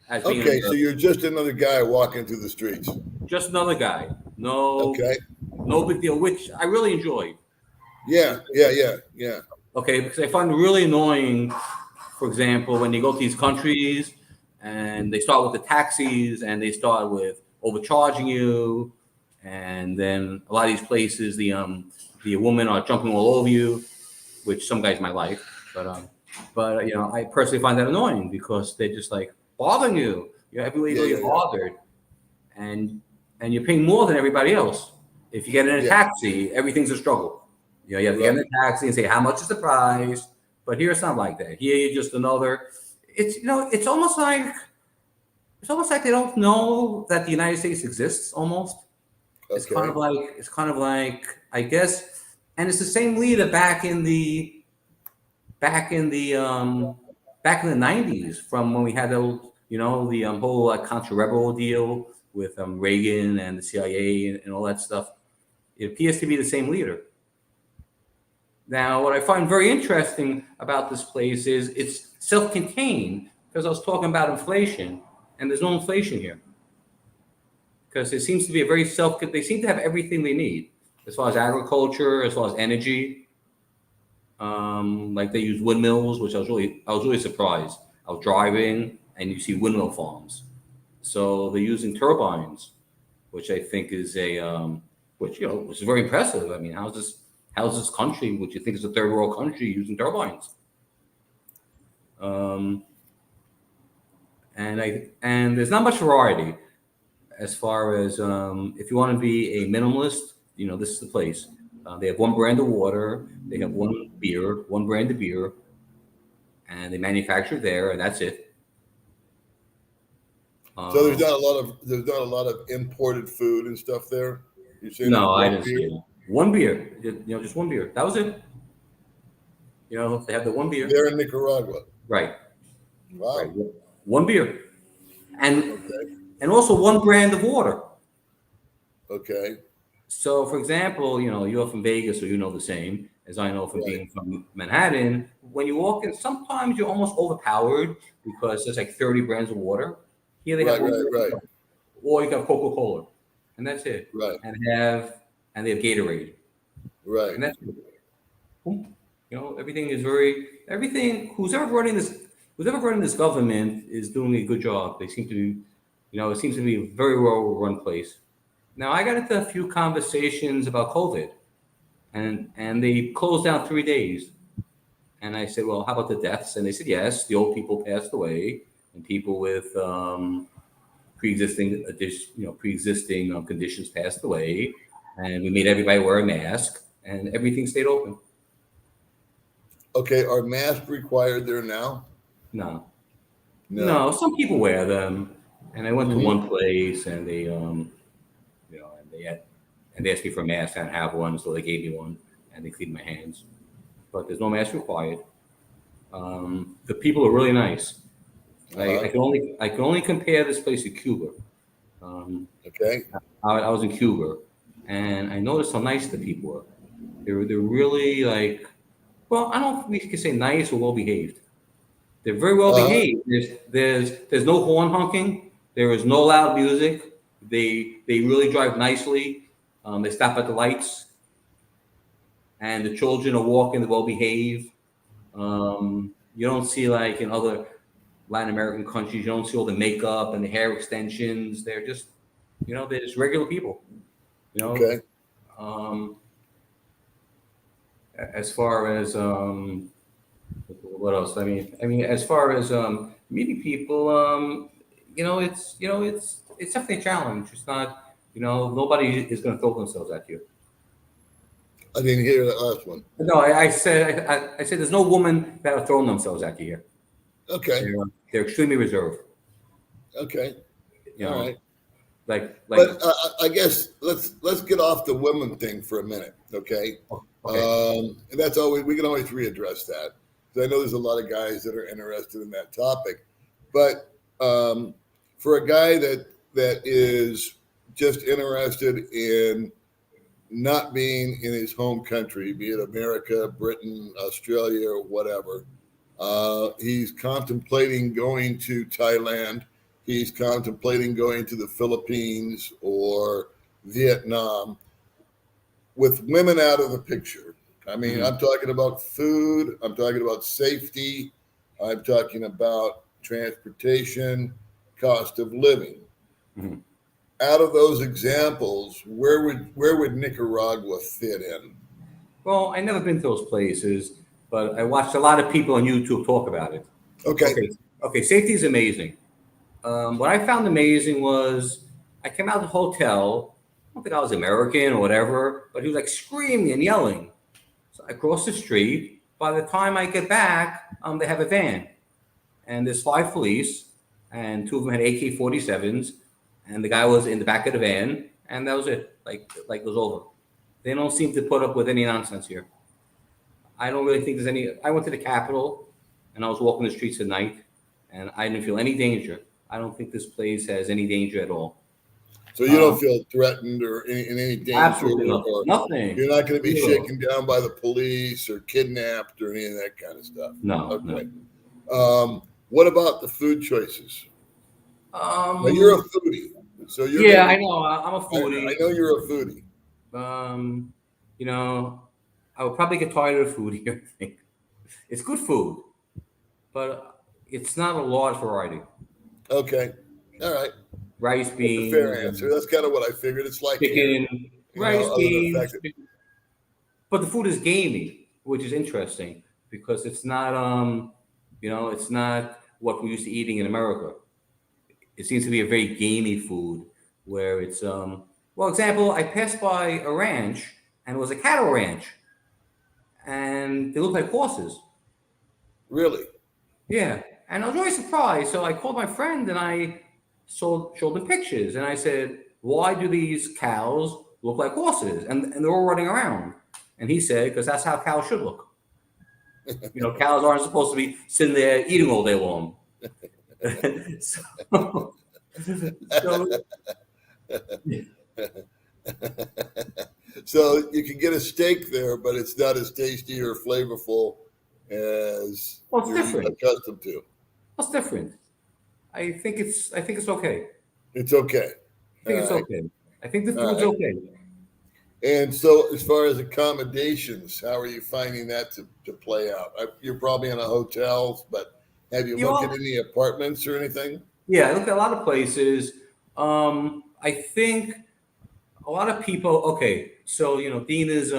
As being Okay, so you're just another guy walking through the streets. just another guy. No, Okay. no big deal, which I really enjoyed. Yeah. Okay, because I find it really annoying, for example, when you go to these countries and they start with the taxis and they start with overcharging you, and then a lot of these places the women are jumping all over you, which some guys might like, but I personally find that annoying because they're just like bothering you. Everywhere you go, you're bothered, and you're paying more than everybody else. If you get in a taxi, everything's a struggle. You have to get in a taxi and say how much is the price. But here it's not like that. Here you're just another. It's almost like they don't know that the United States exists. Almost. Okay. It's kind of like I guess, and it's the same leader back in the 90s from when we had the whole contra-rebel deal with Reagan and the CIA and all that stuff. It appears to be the same leader. Now, what I find very interesting about this place is it's self-contained, because I was talking about inflation, and there's no inflation here. Because it seems to be they seem to have everything they need, as far as agriculture, as far as energy. Like they use windmills, which I was really surprised. I was driving and you see windmill farms. So they're using turbines, which I think is which is very impressive. I mean, how's this country, which you think is a third world country, using turbines? And there's not much variety as far as if you want to be a minimalist, this is the place. They have one brand of water, they have one brand of beer, and they manufacture there, and that's it. So there's not a lot of imported food and stuff there. You're saying no, I didn't see it. One beer, just one beer. That was it. They have the one beer. They're in Nicaragua. Right. Wow. Right. One beer, and also one brand of water. Okay. So, for example, you're from Vegas, so the same as I know from being from Manhattan. When you walk in, sometimes you're almost overpowered because there's like 30 brands of water. Here they have right. Or you have Coca-Cola, and that's it. Right. And they have Gatorade. Right. And that's everything is everything. Who's ever running this government is doing a good job. They seem to be, it seems to be a very well run place. Now, I got into a few conversations about COVID, and they closed down 3 days. And I said, well, how about the deaths? And they said, yes, the old people passed away, and people with pre-existing conditions passed away, and we made everybody wear a mask, and everything stayed open. Okay, are masks required there now? No. Some people wear them, and I went to one place, and they they asked me for a mask. I didn't have one, so they gave me one, and they cleaned my hands. But there's no mask required. The people are really nice. Uh-huh. I can only compare this place to Cuba. Okay. I was in Cuba, and I noticed how nice the people were. They're really like, well, I don't know if we can say nice or well behaved. They're very well Uh-huh. behaved. There's no horn honking. There is no loud music. They really drive nicely. They stop at the lights, and the children are walking. They're well behaved. You don't see like in other Latin American countries. You don't see all the makeup and the hair extensions. They're just, they're just regular people. You know, Okay. um, as far as what else? I mean, as far as meeting people, it's definitely a challenge. It's not, nobody is going to throw themselves at you. I didn't hear that last one. No, I said there's no woman that are throwing themselves at you here. Okay. They're extremely reserved. Okay. You All know, right. like But I guess let's get off the women thing for a minute, okay? okay. And that's always we can always readdress that. 'Cause I know there's a lot of guys that are interested in that topic, but for a guy that is just interested in not being in his home country, be it America, Britain, Australia, or whatever, he's contemplating going to Thailand. He's contemplating going to the Philippines or Vietnam with women out of the picture. I mean, Mhm. I'm talking about food. I'm talking about safety. I'm talking about transportation, cost of living. Mhm. Out of those examples, where would Nicaragua fit in? Well, I never been to those places, but I watched a lot of people on YouTube talk about it. Okay. Okay, safety is amazing. What I found amazing was I came out of the hotel. I don't think I was American or whatever, but he was like screaming and yelling. So I crossed the street. By the time I get back, they have a van, and there's 5 police, and two of them had AK-47s, and the guy was in the back of the van, and that was it. Like it was over. They don't seem to put up with any nonsense here. I don't really think there's any. I went to the Capitol, and I was walking the streets at night, and I didn't feel any danger. I don't think this place has any danger at all. So you don't Um, feel threatened or in any danger, Absolutely nothing. or Nothing. you're not going to be Zero. shaken down by the police or kidnapped or any of that kind of stuff. No, no. Okay. What about the food choices? Now you're a Um, foodie, so you're going yeah, to I be. know. I'm a I foodie. know you're a foodie. Um, you know, I would probably get tired of food here. I think it's good food, but it's not a large variety. Okay. All right. Rice, That's a fair beans, answer. That's kind of what I figured. It's like here, chicken, rice, other than the fact beans. that But the food is gamey, which is interesting because it's not, it's not what we're used to eating in America. It seems to be a very gamey food where it's, well, example, I passed by a ranch and it was a cattle ranch and they looked like horses. really. Yeah, and I was really surprised. So I called my friend and I showed them pictures, and I said, "Why do these cows look like horses?" And they're all running around. And he said, "Because that's how cows should look. Cows aren't supposed to be sitting there eating all day long." so, so So you can get a steak there, but it's not as tasty or flavorful as well, it's you're different. accustomed to. What's different? I think it's okay. It's okay. I All think it's right. okay. I think the All food's right. okay. And so, as far as accommodations, how are you finding that to play out? You're probably in a hotel, but have you You looked at know, any apartments or anything? yeah, I looked at a lot of places. I think a lot of people. Okay, so Dean is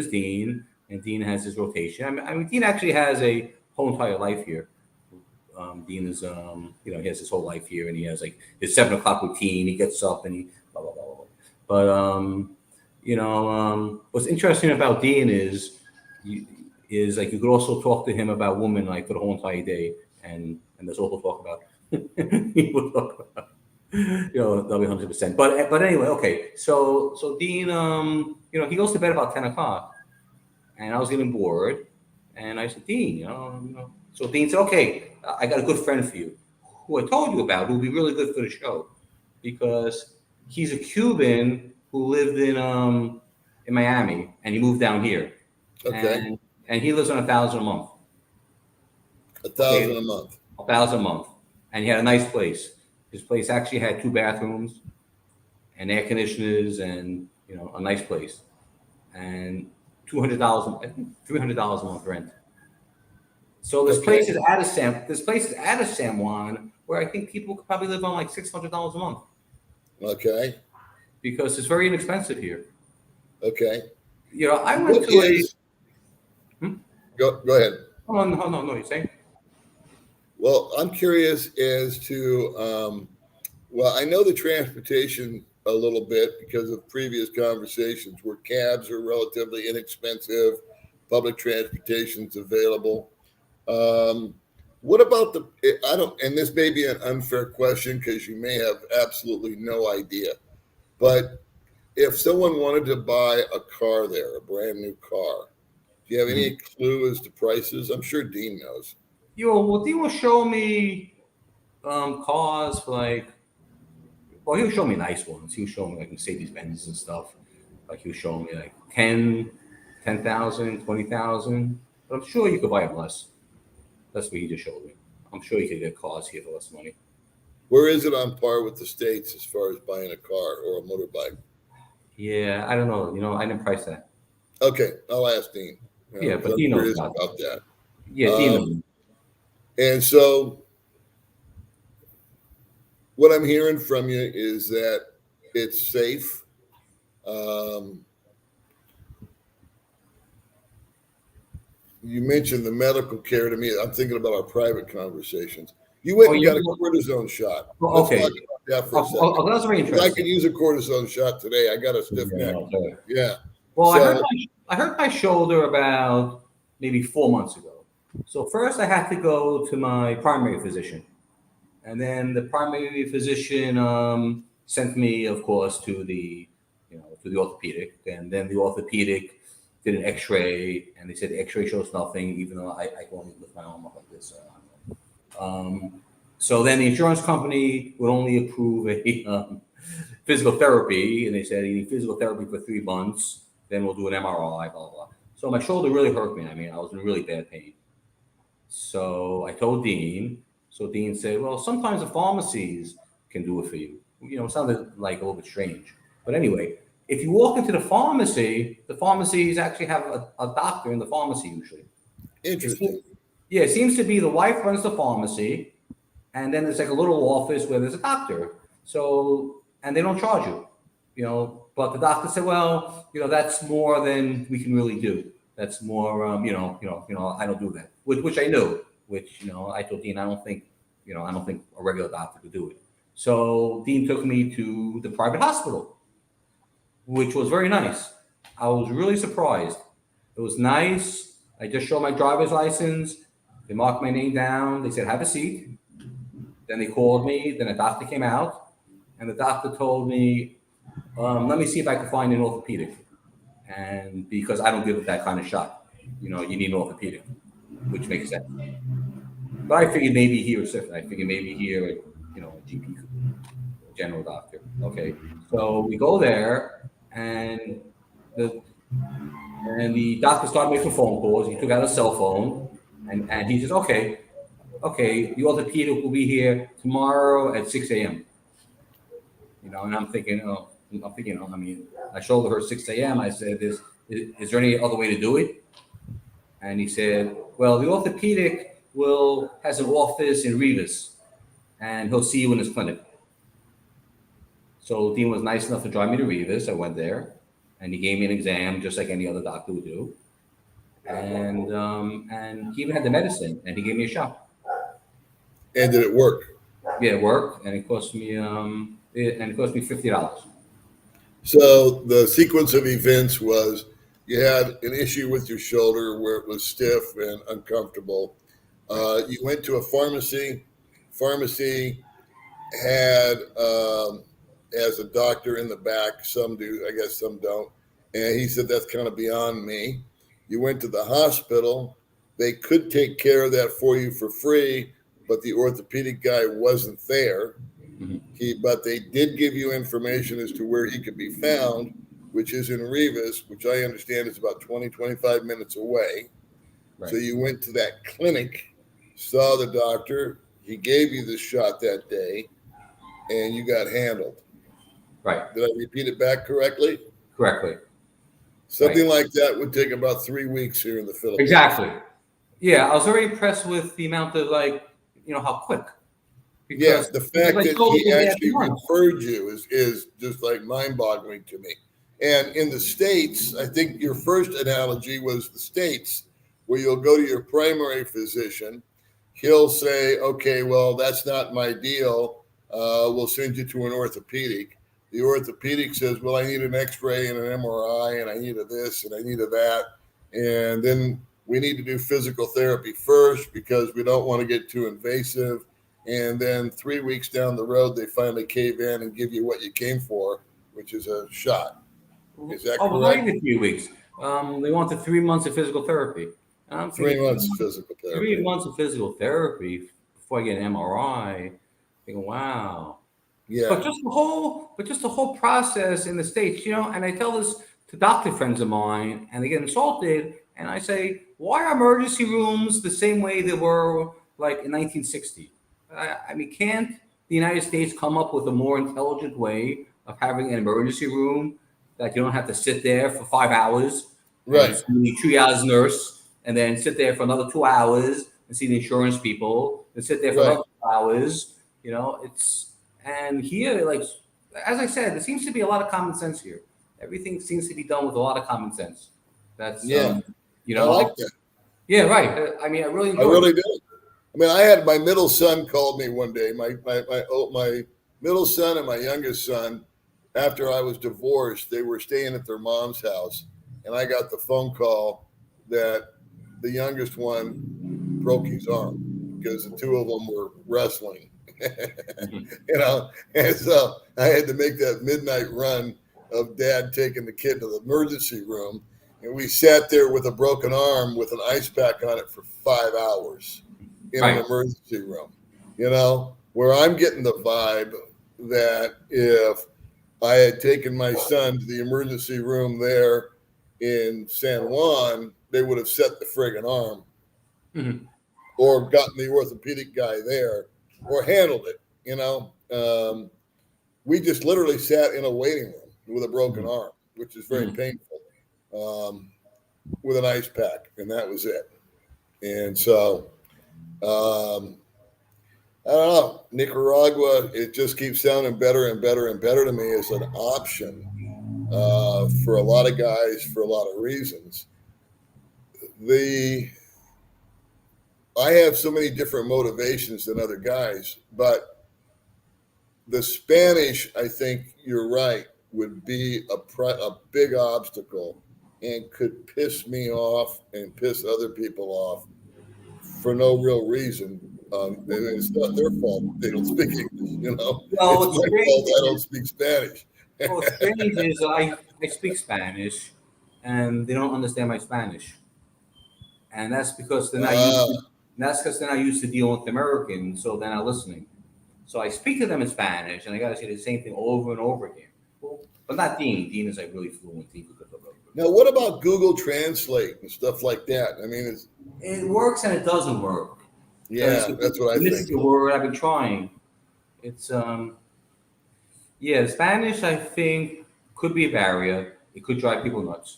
Dean, and Dean has his rotation. I mean, Dean actually has a whole entire life here. Dean is he has his whole life here, and he has like his 7 o'clock routine. He gets up and he blah blah blah. Blah. But what's interesting about Dean is like you could also talk to him about women like for the whole entire day, and there's also talk about he would talk about that'll be 100%. But anyway, okay. So Dean he goes to bed about 10 o'clock, and I was getting bored, And I said, Dean, So Dean said, okay, I got a good friend for you, who I told you about, who would be really good for the show, because he's a Cuban who lived in Miami, and he moved down here, Okay. and he lives on 1,000 a month. 1,000 a month. 1,000 a month, and he had a nice place. His place actually had 2 bathrooms and air conditioners, and a nice place, and $200, I think $300 a month rent. So this Okay. place is out of San Juan, where I think people could probably live on like $600 a month, Okay. because it's very inexpensive here. Okay. I went What to is? Go ahead. Oh, no, you're saying? Well, I'm curious as to, well, I know the transportation a little bit because of previous conversations where cabs are relatively inexpensive, public transportation's available. What about and this may be an unfair question because you may have absolutely no idea, but if someone wanted to buy a car there, a brand new car, do you have any clue as to prices? I'm sure Dean knows. Well, Dean will show me cars for like. Well, he'll show me nice ones. He'll show me like Mercedes Benz and stuff. Like he'll show me like 10,000, 20,000. But I'm sure you could buy them less. That's what he just showed me. I'm sure you could get cars here for less money. Where is it on par with the States as far as buying a car or a motorbike? Yeah, I don't know. I didn't price that. Okay, I'll ask Dean. Yeah, but I'm Dean knows curious about about that. Yeah, Dean knows. And so what I'm hearing from you is that it's safe. You mentioned the medical care to me. I'm thinking about our private conversations. You went and got a cortisone shot. Okay. Let's talk about that for a second. That's very Because interesting. I could use a cortisone shot today. I got a stiff neck. Okay. Yeah. Well, So- I hurt my shoulder about maybe 4 months ago. So first I had to go to my primary physician. And then the primary physician sent me, of course, to the orthopedic. And then the orthopedic did an X-ray, and they said the X-ray shows nothing, even though I can only lift my arm up like this. So then the insurance company would only approve a physical therapy, and they said you need physical therapy for 3 months. Then we'll do an MRI, blah, blah. So my shoulder really hurt me. I mean, I was in really bad pain. So I told Dean. So Dean said, well, sometimes the pharmacies can do it for you. It sounded like a little bit strange. But anyway, if you walk into the pharmacies actually have a doctor in the pharmacy usually. Interesting. Yeah, it seems to be the wife runs the pharmacy, and then there's like a little office where there's a doctor. So, and they don't charge you, but the doctor said, well, that's more than we can really do. That's more, I don't do that, which I knew, I told Dean, I don't think a regular doctor could do it. So Dean took me to the private hospital, which was very nice. I was really surprised. It was nice. I just showed my driver's license. They marked my name down. They said, have a seat. Then they called me. Then a doctor came out, and the doctor told me, let me see if I can find an orthopedic. And because I don't give that kind of shot, you need an orthopedic, which makes sense. But I figured maybe here is different. I figured maybe here, a GP, general doctor. Okay. So we go there, and the doctor started making phone calls. He took out a cell phone, and he says, okay, the orthopedic will be here tomorrow at 6 a.m. And I'm thinking, I showed her 6 a.m. I said, is there any other way to do it? And he said, well, the orthopedic has an office in Rivas, and he'll see you in his clinic. So Dean was nice enough to drive me to Rivas. I went there, and he gave me an exam just like any other doctor would do. And he even had the medicine, and he gave me a shot. And did it work? Yeah, it worked, and it cost me $50. So the sequence of events was you had an issue with your shoulder where it was stiff and uncomfortable. You went to a pharmacy. Pharmacy had as a doctor in the back. Some do, I guess some don't. And he said, that's kind of beyond me. You went to the hospital. they could take care of that for you for free, but the orthopedic guy wasn't there. But they did give you information as to where he could be found, which is in Rivas, which I understand is about 20, 25 minutes away. Right. So you went to that clinic, saw the doctor, he gave you the shot that day, and you got handled. Right. Did I repeat it back correctly? Correctly. Something like that would take about 3 weeks here in the Philippines. Exactly. Yeah, I was very impressed with the amount of how quick. Yes, the fact that he actually months. referred you is just like mind-boggling to me. And in the States, I think your first analogy was the States, where you'll go to your primary physician. He'll say, okay, well, that's not my deal. We'll send you to an orthopedic. The orthopedic says, well, I need an x-ray and an MRI, and I need a this and I need a that. And then we need to do physical therapy first because we don't want to get too invasive. And then 3 weeks down the road, they finally cave in and give you what you came for, which is a shot. Is that correct? Not even 3 weeks. They wanted 3 months of physical therapy. 3 months of physical therapy. 3 months of physical therapy before I get an MRI. Thinking, wow. Yeah. But just the whole process in the States, and I tell this to doctor friends of mine, and they get insulted, and I say, why are emergency rooms the same way they were like in 1960? I mean, can't the United States come up with a more intelligent way of having an emergency room that you don't have to sit there for 5 hours, right? And see the triage nurse, and then sit there for another 2 hours and see the insurance people, and sit there for another 2 hours. And here, like as I said, there seems to be a lot of common sense here. Everything seems to be done with a lot of common sense. That's I like that. Yeah, right. I mean, I really enjoy. I really do. I mean, I had my middle son called me one day. My middle son and my youngest son, after I was divorced, they were staying at their mom's house, and I got the phone call that the youngest one broke his arm because the two of them were wrestling. And so I had to make that midnight run of dad taking the kid to the emergency room, and we sat there with a broken arm with an ice pack on it for 5 hours in an emergency room. Where I'm getting the vibe that if I had taken my son to the emergency room there in San Juan, they would have set the friggin' arm or gotten the orthopedic guy there or handled it. We just literally sat in a waiting room with a broken arm, which is very painful, with an ice pack, and that was it. And so, I don't know, Nicaragua, it just keeps sounding better and better and better to me as an option for a lot of guys for a lot of reasons. I have so many different motivations than other guys, but the Spanish, I think you're right, would be a big obstacle and could piss me off and piss other people off for no real reason. And it's not their fault they don't speak English, Well, it's my fault I don't speak Spanish. Well, what's strange is I speak Spanish, and they don't understand my Spanish, and that's because they're not used to. That's because they're not used to dealing with Americans, so they're not listening. So I speak to them in Spanish, and I got to say the same thing over and over again. Well, but not Dean. Dean is like really fluent. Now, what about Google Translate and stuff like that? I mean, it works and it doesn't work. Yeah, that's what I think. This is the word I've been trying. It's Spanish I think could be a barrier. It could drive people nuts.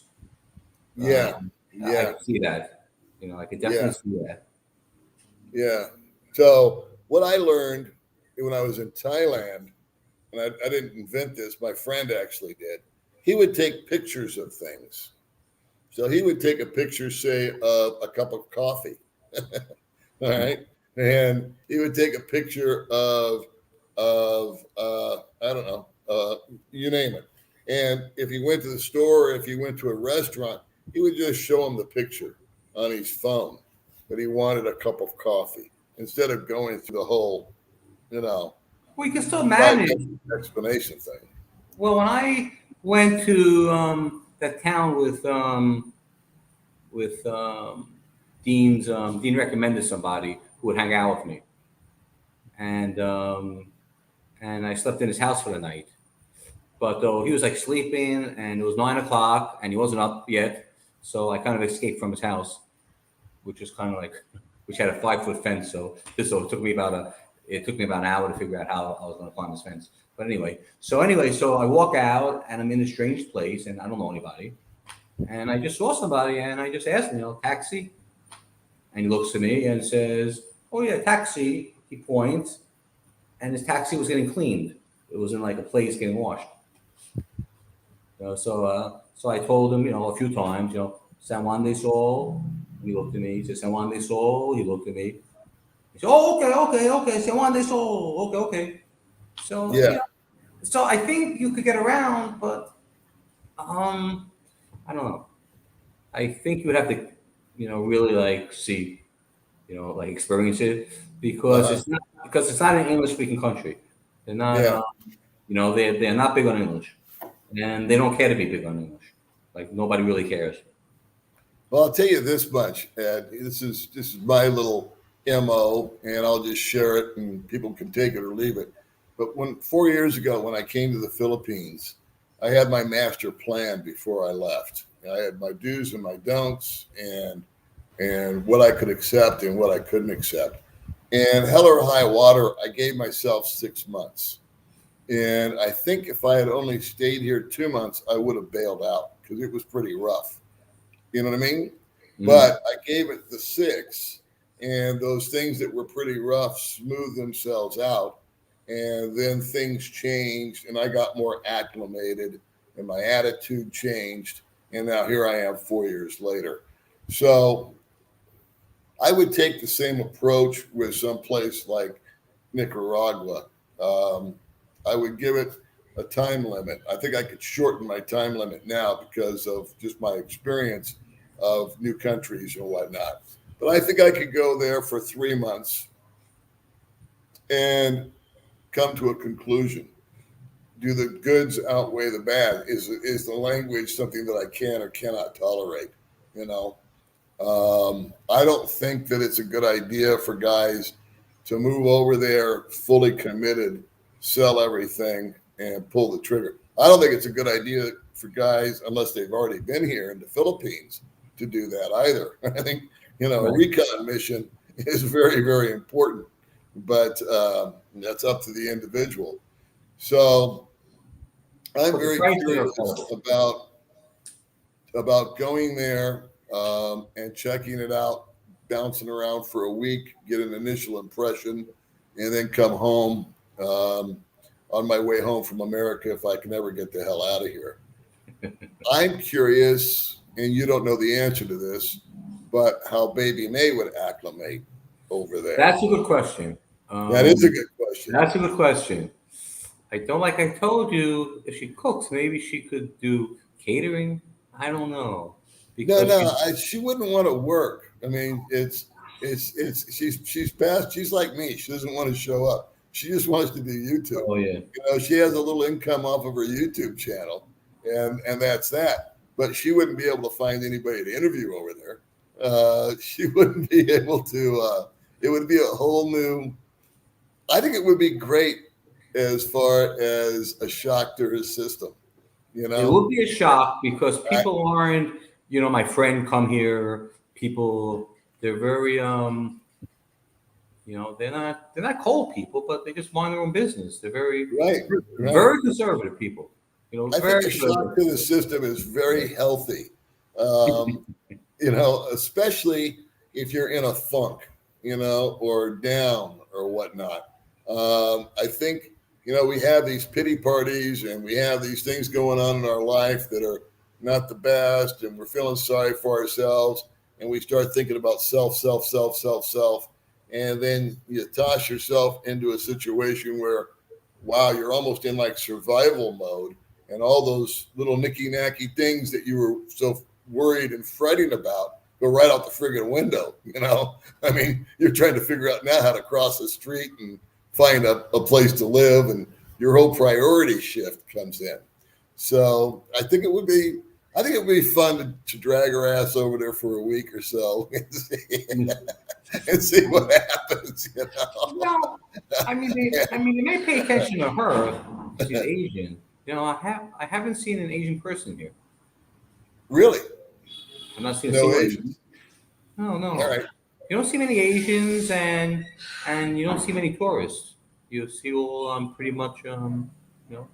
I can see that. I could definitely see that. Yeah. So what I learned when I was in Thailand, and I didn't invent this, my friend actually did. He would take pictures of things. So he would take a picture, say, of a cup of coffee. All right. And he would take a picture of I don't know, you name it. And if he went to the store, if he went to a restaurant, he would just show him the picture on his phone that he wanted a cup of coffee instead of going through the whole, We can still manage explanation thing. Well, when I went to that town with Dean recommended somebody who would hang out with me, and I slept in his house for the night. But though he was like sleeping, and it was 9 o'clock, and he wasn't up yet, so I kind of escaped from his house, which was kind of like, which had a 5-foot fence. So it took me about an hour to figure out how I was going to climb this fence. But anyway, so I walk out, and I'm in a strange place, and I don't know anybody, and I just saw somebody, and I just asked him, taxi, and he looks at me and says, "Oh yeah, taxi." He points, and his taxi was getting cleaned. It was in like a place getting washed. So I told him, a few times, San Juan de Sol. He looked at me. He said, San Juan de Sol. He looked at me. He said, "Oh, okay. San Juan de Sol. Okay." So Yeah. So I think you could get around, but I don't know. I think you would have to, really like see, like experience it, because it's not an English speaking country. They're not. Yeah. They're not big on English, and they don't care to be big on English. Like nobody really cares. Well, I'll tell you this much, Ed. This is my little MO, and I'll just share it, and people can take it or leave it. But 4 years ago, when I came to the Philippines, I had my master plan before I left. I had my do's and my don'ts, and what I could accept and what I couldn't accept. And hell or high water, I gave myself 6 months. And I think if I had only stayed here 2 months, I would have bailed out because it was pretty rough. You know what I mean? But I gave it the 6, and those things that were pretty rough smoothed themselves out. And then things changed, and I got more acclimated, and my attitude changed. And now here I am 4 years later. So I would take the same approach with some place like Nicaragua. I would give it a time limit. I think I could shorten my time limit now because of just my experience of new countries and whatnot. But I think I could go there for 3 months and come to a conclusion. Do the goods outweigh the bad? Is the language something that I can or cannot tolerate? I don't think that it's a good idea for guys to move over there fully committed, sell everything, and pull the trigger. I don't think it's a good idea for guys, unless they've already been here in the Philippines, to do that either. I think, a recon mission is very, very important, but that's up to the individual. So I'm very curious about going there and checking it out, bouncing around for a week, get an initial impression, and then come home on my way home from America if I can ever get the hell out of here. I'm curious, and you don't know the answer to this, but how Baby May would acclimate over there. That's a good question. That is a good question. That's a good question. I told you, if she cooks, maybe she could do catering. I don't know. She wouldn't want to work. I mean, she's past. She's like me. She doesn't want to show up. She just wants to do YouTube. Oh yeah. She has a little income off of her YouTube channel, and that's that. But she wouldn't be able to find anybody to interview over there. She wouldn't be able to. It would be a whole new. I think it would be great as far as a shock to her system. It would be a shock because people aren't. My friend come here. People, they're very they're not cold people, but they just mind their own business. They're very very conservative people. I think a shock to the system is very healthy. Especially if you're in a funk, or down or whatnot. I think, we have these pity parties and we have these things going on in our life that are not the best, and we're feeling sorry for ourselves, and we start thinking about self. And then you toss yourself into a situation where, wow, you're almost in like survival mode, and all those little nicky-nacky things that you were so worried and fretting about go right out the friggin' window. I mean, you're trying to figure out now how to cross the street and find a place to live, and your whole priority shift comes in. So I think it would be, I think it'd be fun to drag her ass over there for a week or so and see what happens. You know? Well, I mean, they may pay attention to her. She's Asian. You know, I haven't seen an Asian person here. Really? I'm not seeing a No single Asians. No, no. All right. You don't see many Asians, and you don't see many tourists. You see all pretty much you know.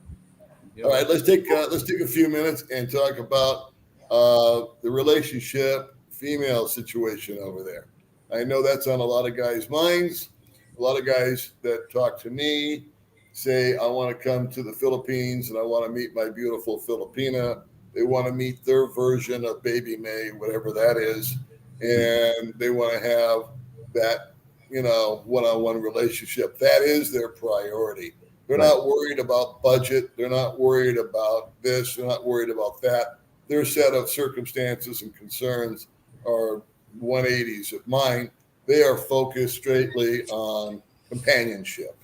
All right. Let's take a few minutes and talk about the relationship female situation over there. I know that's on a lot of guys' minds. A lot of guys that talk to me say, I want to come to the Philippines and I want to meet my beautiful Filipina. They want to meet their version of Baby May, whatever that is. And they want to have that, one-on-one relationship. That is their priority. They're not worried about budget. They're not worried about this. They're not worried about that. Their set of circumstances and concerns are 180s of mine. They are focused straightly on companionship.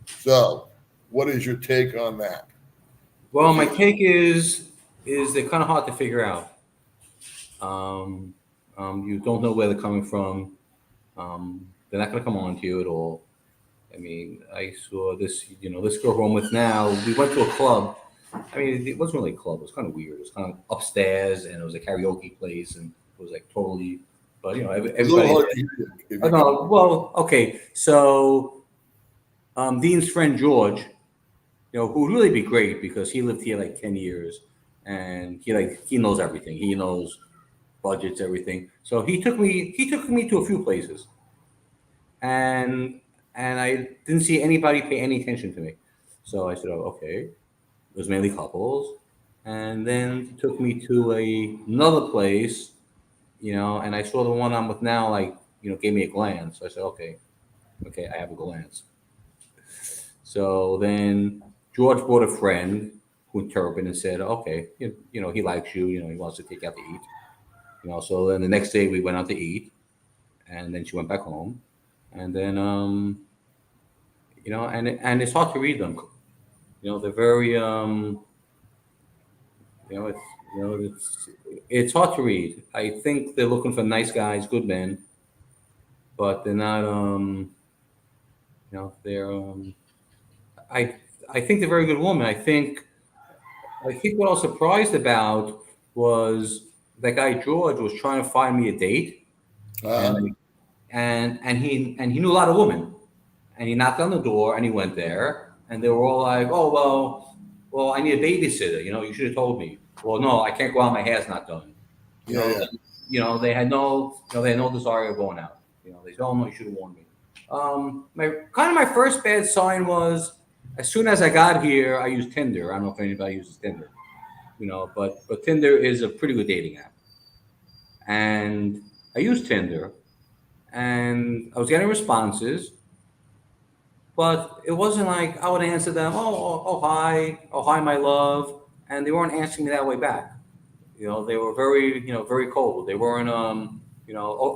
So, what is your take on that? Well, my take is they're kind of hard to figure out. You don't know where they're coming from. They're not going to come on to you at all. I mean, I saw this girl who I'm with now. We went to a club. I mean, it wasn't really a club. It was kind of weird. It was kind of upstairs, and it was a karaoke place, and it was like totally. But everybody. No, well, okay. So, Dean's friend George, who would really be great because he lived here like 10 years, and he knows everything. He knows budgets, everything. So he took me to a few places, and I didn't see anybody pay any attention to me. So I said, "Oh, okay." It was mainly couples, and then he took me to another place, and I saw the one I'm with now, gave me a glance. So I said, okay, I have a glance. So then George brought a friend who interpreted and said, okay, he likes you, he wants to take you out to eat. So then the next day we went out to eat, and then she went back home, and then and it's hard to read them. They're very it's hard to read. I think they're looking for nice guys, good men, but they're not they're I think they're very good women. I think what I was surprised about was that guy George was trying to find me a date, and he knew a lot of women, and he knocked on the door and he went there, and they were all like, "Oh well, I need a babysitter. You should have told me." Well, no, I can't go out. My hair's not done. They had no desire of going out. They said, "Oh no, you should have warned me." My first bad sign was as soon as I got here, I used Tinder. I don't know if anybody uses Tinder, but Tinder is a pretty good dating app. And I used Tinder, and I was getting responses, but it wasn't like I would answer them, oh hi, my love, and they weren't answering me that way back. They were very, very cold. They weren't, oh,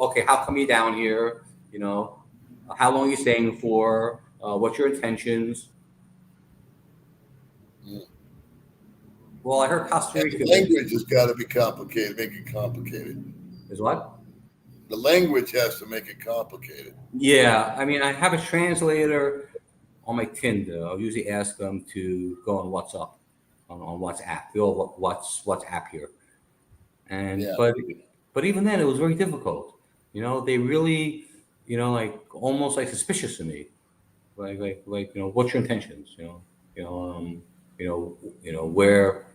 okay, how come you down here? How long are you staying for? What's your intentions? Well, I heard Costa Rica. The language has got to be complicated, make it complicated. Is what? The language has to make it complicated. Yeah, I mean, I have a translator on my Tinder. I'll usually ask them to go on WhatsApp, on WhatsApp. We all WhatsApp here, and but even then, it was very difficult. They really, almost like suspicious of me, like what's your intentions? Where,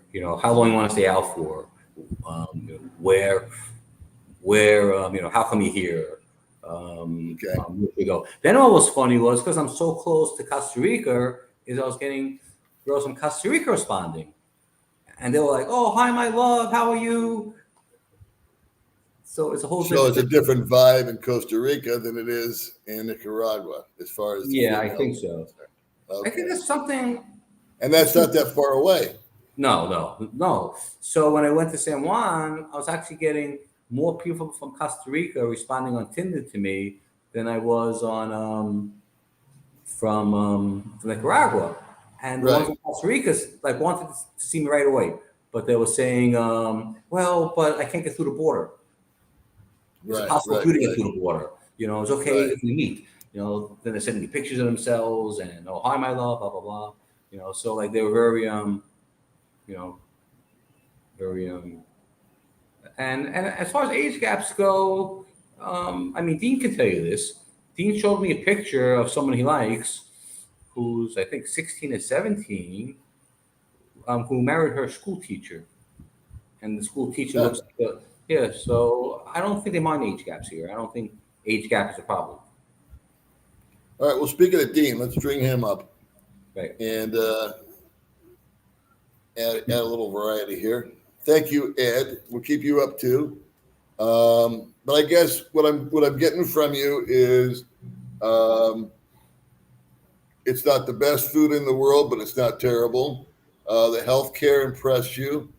how long you want to stay out for? Where, how come you're here? Where we go. Then what was funny was because I'm so close to Costa Rica, is I was getting girls from Costa Rica responding, and they were like, "Oh, hi, my love, how are you?" So it's a whole. So it's a different vibe in Costa Rica than it is in Nicaragua, as far as I think so. Okay. I think that's something. And that's not that far away. No. So when I went to San Juan, I was actually getting more people from Costa Rica responding on Tinder to me than I was on from Nicaragua. And the ones from Costa Rica wanted to see me right away. but they were saying, well, but I can't get through the border. It's Right, impossible right, for you to get right, through the border. It's okay right. if we meet. Then they're sending me pictures of themselves and oh hi my love, blah blah blah. So like they were very you know very and as far as age gaps go, I mean Dean can tell you this. Dean showed me a picture of someone he likes, who's I think 16 or 17, who married her school teacher, and the school teacher Yeah. looks like yeah. So I don't think they mind age gaps here. I don't think age gap is a problem. All right. Well, speaking of Dean, let's bring him up Right. and add a little variety here. Thank you, Ed. We'll keep you up too. But I guess what I'm getting from you is it's not the best food in the world, but it's not terrible. The healthcare impressed you.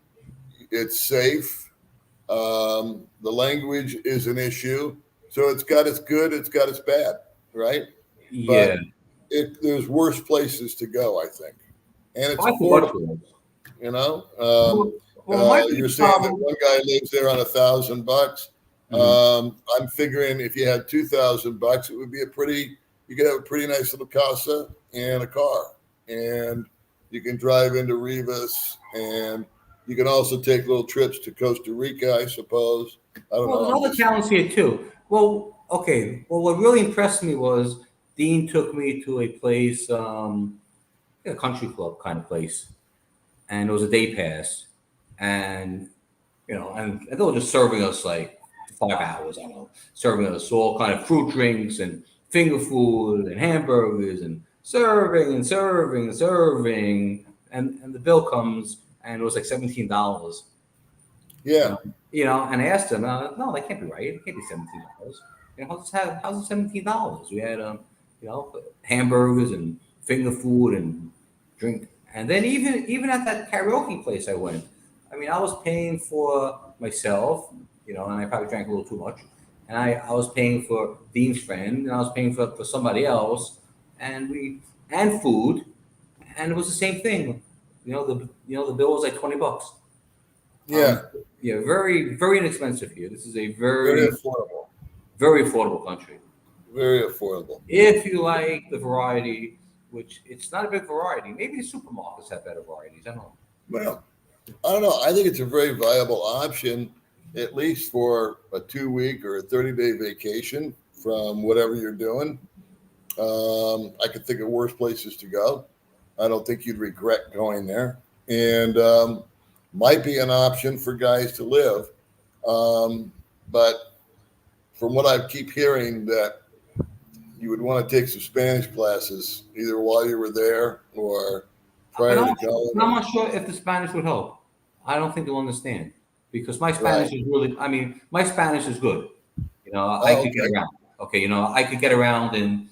It's safe. The language is an issue. So it's got its good, it's got its bad, right? Yeah. But there's worse places to go, I think. And it's I think much affordable, worse. you know. Well, my You're big saying that problem. one guy lives there on $1,000. Mhm. I'm figuring if you had $2,000, it would be you could have a pretty nice little casa and a car, and you can drive into Rivas, and you can also take little trips to Costa Rica, I suppose. I don't Well, know. there's I'm other just towns here too. Well, okay. Well, what really impressed me was Dean took me to a place, a country club kind of place, and it was a day pass, and and they were just serving us like 5 hours. I don't know, serving us all kind of fruit drinks and finger food and hamburgers and serving and serving and serving, and the bill comes and it was like $17. You yeah, know, and I asked him, no, that can't be right. It can't be $17. How's it $17? We had hamburgers and finger food and drink, and then even at that karaoke place I went, I mean, I was paying for myself, and I probably drank a little too much, and I was paying for Dean's friend, and I was paying for somebody else, and food, and it was the same thing. The bill was like $20. yeah, Yeah, very, very inexpensive here. This is a very very, affordable, very affordable country. very affordable. If you like the variety, which it's not a big variety, maybe the supermarkets have better varieties. I don't know. Well, I don't know. I think it's a very viable option, at least for a 2-week or a 30-day vacation from whatever you're doing. I could think of worse places to go. I don't think you'd regret going there, and might be an option for guys to live. But from what I keep hearing, that you would want to take some Spanish classes either while you were there or But prior to going. I'm not sure if the Spanish would help. I don't think they'll understand because my Right. Spanish is really, I mean, my Spanish is good. I Oh, could get okay. around. Okay, I could get around in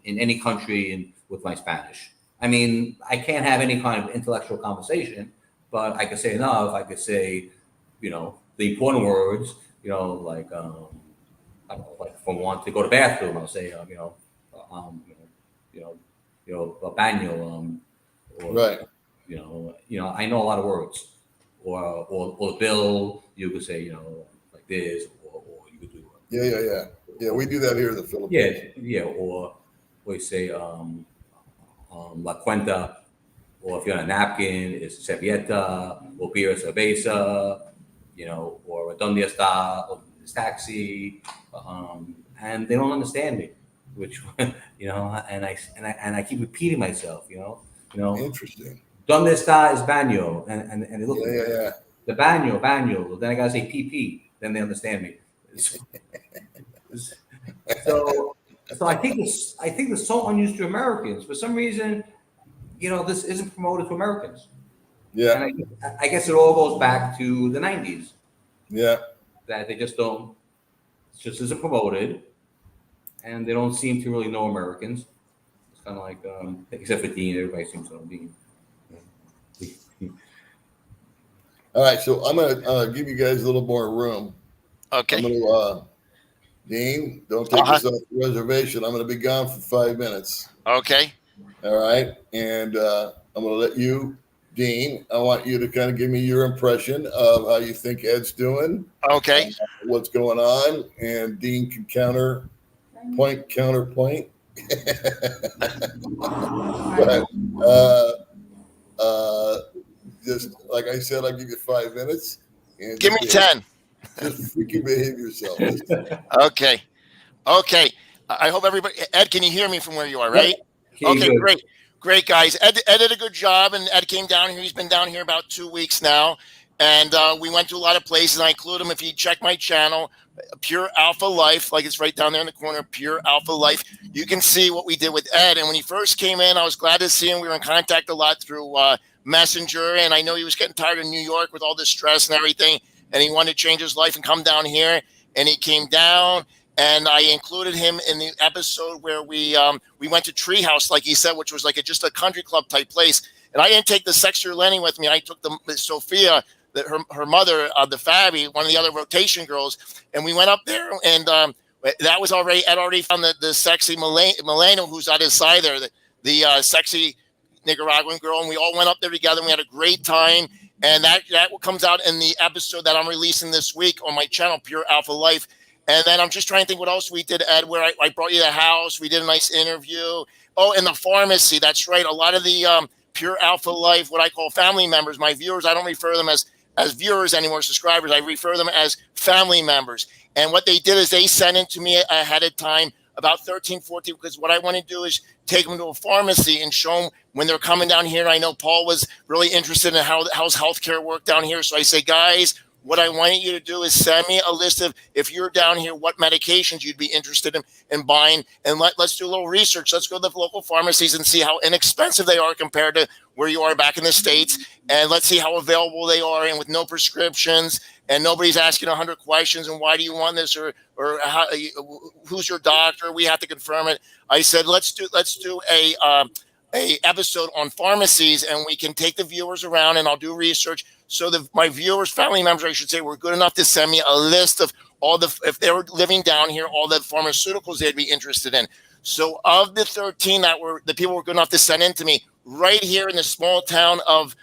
any country with my Spanish. I mean, I can't have any kind of intellectual conversation, but I could say enough. I could say, the important words, like I don't know, like if I want to go to the bathroom, I'll say, um, you know, a baño, or Right. I know a lot of words, or bill. You could say, like this, or you could do, Yeah, yeah, yeah. Yeah, we do that here in the Philippines. yeah, or we say la cuenta, or if you're on a napkin, it's servilleta, or beer cerveza, or donde está, or this taxi, and they don't understand me, which and I keep repeating myself, Interesting. donde está is baño, and they look Yeah, at me, yeah, yeah. the baño, then I gotta say PP, then they understand me. So, I think it's so unused to Americans. For some reason, this isn't promoted to Americans, Yeah, and I guess it all goes back to the '90s yeah. that they just don't, it just isn't promoted, and they don't seem to really know Americans. It's kind of like, except for Dean, everybody seems to know Dean. All right, so I'm gonna give you guys a little more room. Okay. I'm gonna Dean, don't take Uh-huh. this off the reservation. I'm gonna be gone for 5 minutes. Okay. All right, and I'm gonna let you Dean, I want you to kind of give me your impression of how you think Ed's doing, Okay. what's going on, and Dean can counterpoint. But just like I said, I'll give you 5 minutes. And Give me 10. Just freaking behave yourself. Okay. Okay. I hope everybody, Ed, can you hear me from where you are, right? Okay, good. great. Great, guys. Ed did a good job, and Ed came down here. He's been down here about 2 weeks now, and we went to a lot of places. I include him if you check my channel, Pure Alpha Life, like it's right down there in the corner, Pure Alpha Life. You can see what we did with Ed, and when he first came in, I was glad to see him. We were in contact a lot through Messenger, and I know he was getting tired of New York with all this stress and everything, and he wanted to change his life and come down here, and he came down. And I included him in the episode where we went to Treehouse, like he said, which was like just a country club type place. And I didn't take the Sexter Lenny with me. I took Sophia, her mother, the Fabby, one of the other rotation girls, and we went up there. And that was already Ed already found the sexy Milena, who's on his side there, the sexy Nicaraguan girl, and we all went up there together. And we had a great time. And that comes out in the episode that I'm releasing this week on my channel, Pure Alpha Life. And then I'm just trying to think what else we did, Ed, where I brought you the house. We did a nice interview. Oh, and the pharmacy. That's right. A lot of the Pure Alpha Life, what I call family members, my viewers, I don't refer them as viewers anymore, subscribers. I refer them as family members. And what they did is they sent it to me ahead of time, about 13, 14, because what I want to do is take them to a pharmacy and show them when they're coming down here. I know Paul was really interested in how's healthcare work down here. So I say, guys, what I want you to do is send me a list of, if you're down here, what medications you'd be interested in buying. And let's do a little research. Let's go to the local pharmacies and see how inexpensive they are compared to where you are back in the States. And let's see how available they are and with no prescriptions. And nobody's asking 100 questions. And why do you want this? Or how, who's your doctor? We have to confirm it. I said, let's do a episode on pharmacies, and we can take the viewers around, and I'll do research. So my viewers, family members, I should say, were good enough to send me a list of all if they were living down here, all the pharmaceuticals they'd be interested in. So of the 13 the people were good enough to send in to me, right here in the small town of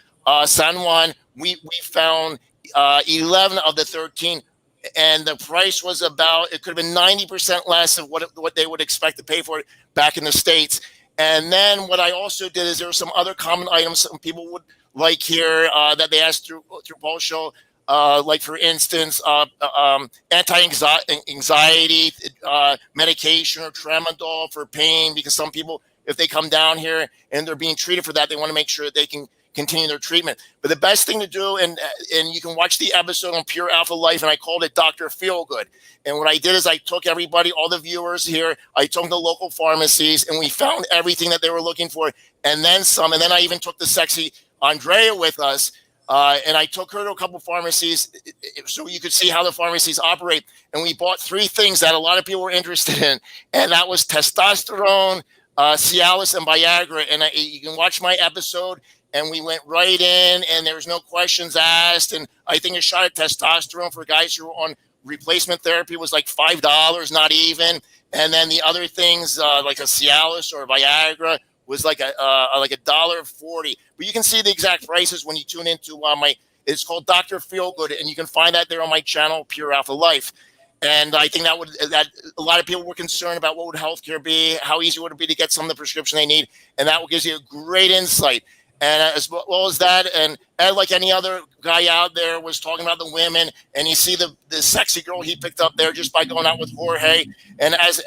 San Juan, we found 11 of the 13, and the price was it could have been 90% less of what they would expect to pay for it back in the States. And then what I also did is there were some other common items some people would like here that they asked through Paul's show, like for instance, anti-anxiety medication or tramadol for pain, because some people, if they come down here and they're being treated for that, they want to make sure that they can continue their treatment. But the best thing to do, and you can watch the episode on Pure Alpha Life, and I called it Dr. Feelgood. And what I did is I took everybody, all the viewers here, I took them to local pharmacies, and we found everything that they were looking for, and then some. And then I even took the sexy Andrea with us, and I took her to a couple pharmacies so you could see how the pharmacies operate. And we bought 3 things that a lot of people were interested in, and that was testosterone, Cialis, and Viagra. And you can watch my episode. And we went right in, and there was no questions asked. And I think a shot of testosterone for guys who were on replacement therapy was like $5, not even. And then the other things, like a Cialis or Viagra, was like $1.40. But you can see the exact prices when you tune into it's called Dr. Feelgood, and you can find that there on my channel, Pure Alpha Life. And I think that a lot of people were concerned about what would healthcare be, how easy would it be to get some of the prescription they need, and that gives you a great insight. And as well as that, and Ed, like any other guy out there, was talking about the women, and you see the sexy girl he picked up there just by going out with Jorge. And as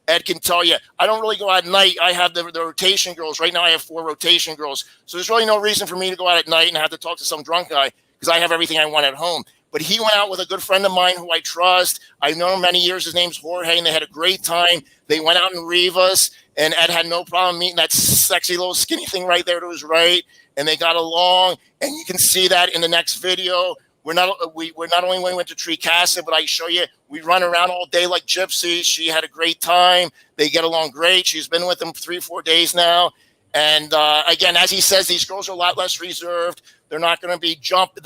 Ed can tell you, I don't really go out at night. I have the rotation girls. Right now I have 4 rotation girls. So there's really no reason for me to go out at night and have to talk to some drunk guy, because I have everything I want at home. But he went out with a good friend of mine who I trust. I've known him many years. His name's Jorge, and they had a great time. They went out in Rivas, and Ed had no problem meeting that sexy little skinny thing right there to his right, and they got along. And you can see that in the next video. We're not only when we went to Tree Casa, but I show you we run around all day like gypsies. She had a great time. They get along great. She's been with him 3-4 days now. And again, as he says, these girls are a lot less reserved. They're not going to be jumping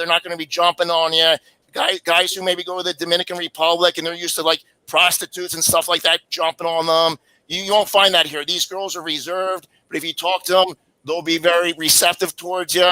on you. Guys who maybe go to the Dominican Republic and they're used to like prostitutes and stuff like that jumping on them. You won't find that here. These girls are reserved, but if you talk to them, they'll be very receptive towards you.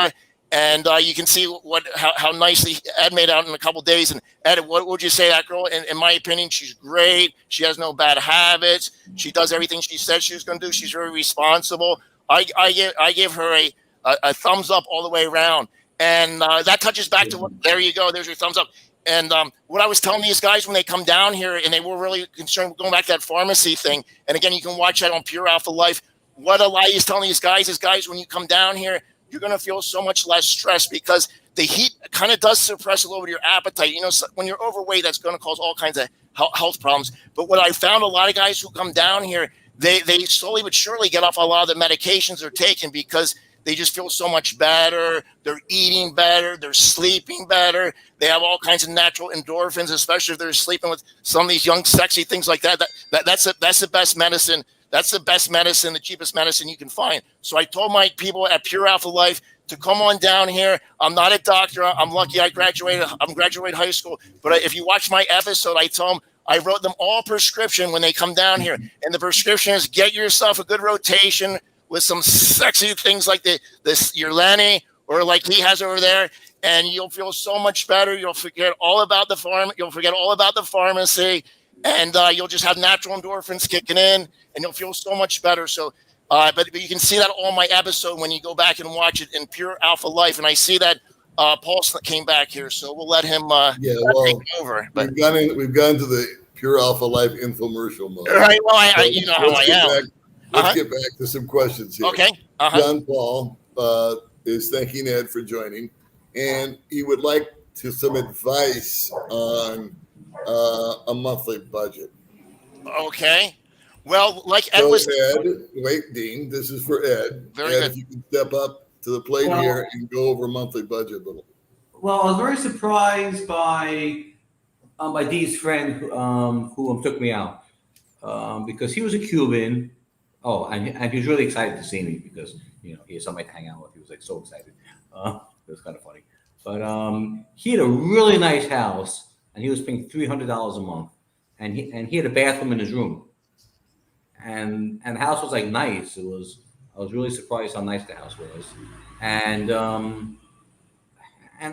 And you can see how nicely Ed made out in a couple days. And Ed, what would you say that girl? In my opinion, she's great. She has no bad habits. She does everything she said she was going to do. She's very responsible. I give her a thumbs up all the way around. And that touches back to there you go. There's your thumbs up. And what I was telling these guys when they come down here, and they were really concerned going back to that pharmacy thing. And again, you can watch that on Pure Alpha Life. What Eli is telling these guys is, guys, when you come down here, you're going to feel so much less stress because the heat kind of does suppress a little bit of your appetite. You know, so when you're overweight, that's going to cause all kinds of health problems. But what I found, a lot of guys who come down here, they slowly but surely get off a lot of the medications they're taking because they just feel so much better. They're eating better. They're sleeping better. They have all kinds of natural endorphins, especially if they're sleeping with some of these young, sexy things like that. That's the best medicine. That's the best medicine, the cheapest medicine you can find. So I told my people at Pure Alpha Life to come on down here. I'm not a doctor. I'm lucky I graduated high school. But if you watch my episode, I told them I wrote them all prescription when they come down here. And the prescription is get yourself a good rotation with some sexy things like your Lenny or like he has over there. And you'll feel so much better. You'll forget all about the farm. You'll forget all about the pharmacy. And you'll just have natural endorphins kicking in, and you'll feel so much better. So, but you can see that on my episode when you go back and watch it in Pure Alpha Life. And I see that Paul came back here, so we'll let him take over. But we've gone to the Pure Alpha Life infomercial mode. Right. Well, you know how I am. Let's get back to some questions here. Okay. John Paul is thanking Ed for joining, and he would like some advice on a monthly budget. Okay. Well, like Ed was. Dean, this is for Ed. Very Ed, good. if you can step up to the plate here and go over monthly budget a little. Well, I was very surprised by Dee's friend who took me out because he was a Cuban. Oh, and he was really excited to see me because he had somebody to hang out with. He was like so excited. It was kind of funny. But he had a really nice house, and he was paying $300 a month, and he had a bathroom in his room, and the house was like nice. I was really surprised how nice the house was, and I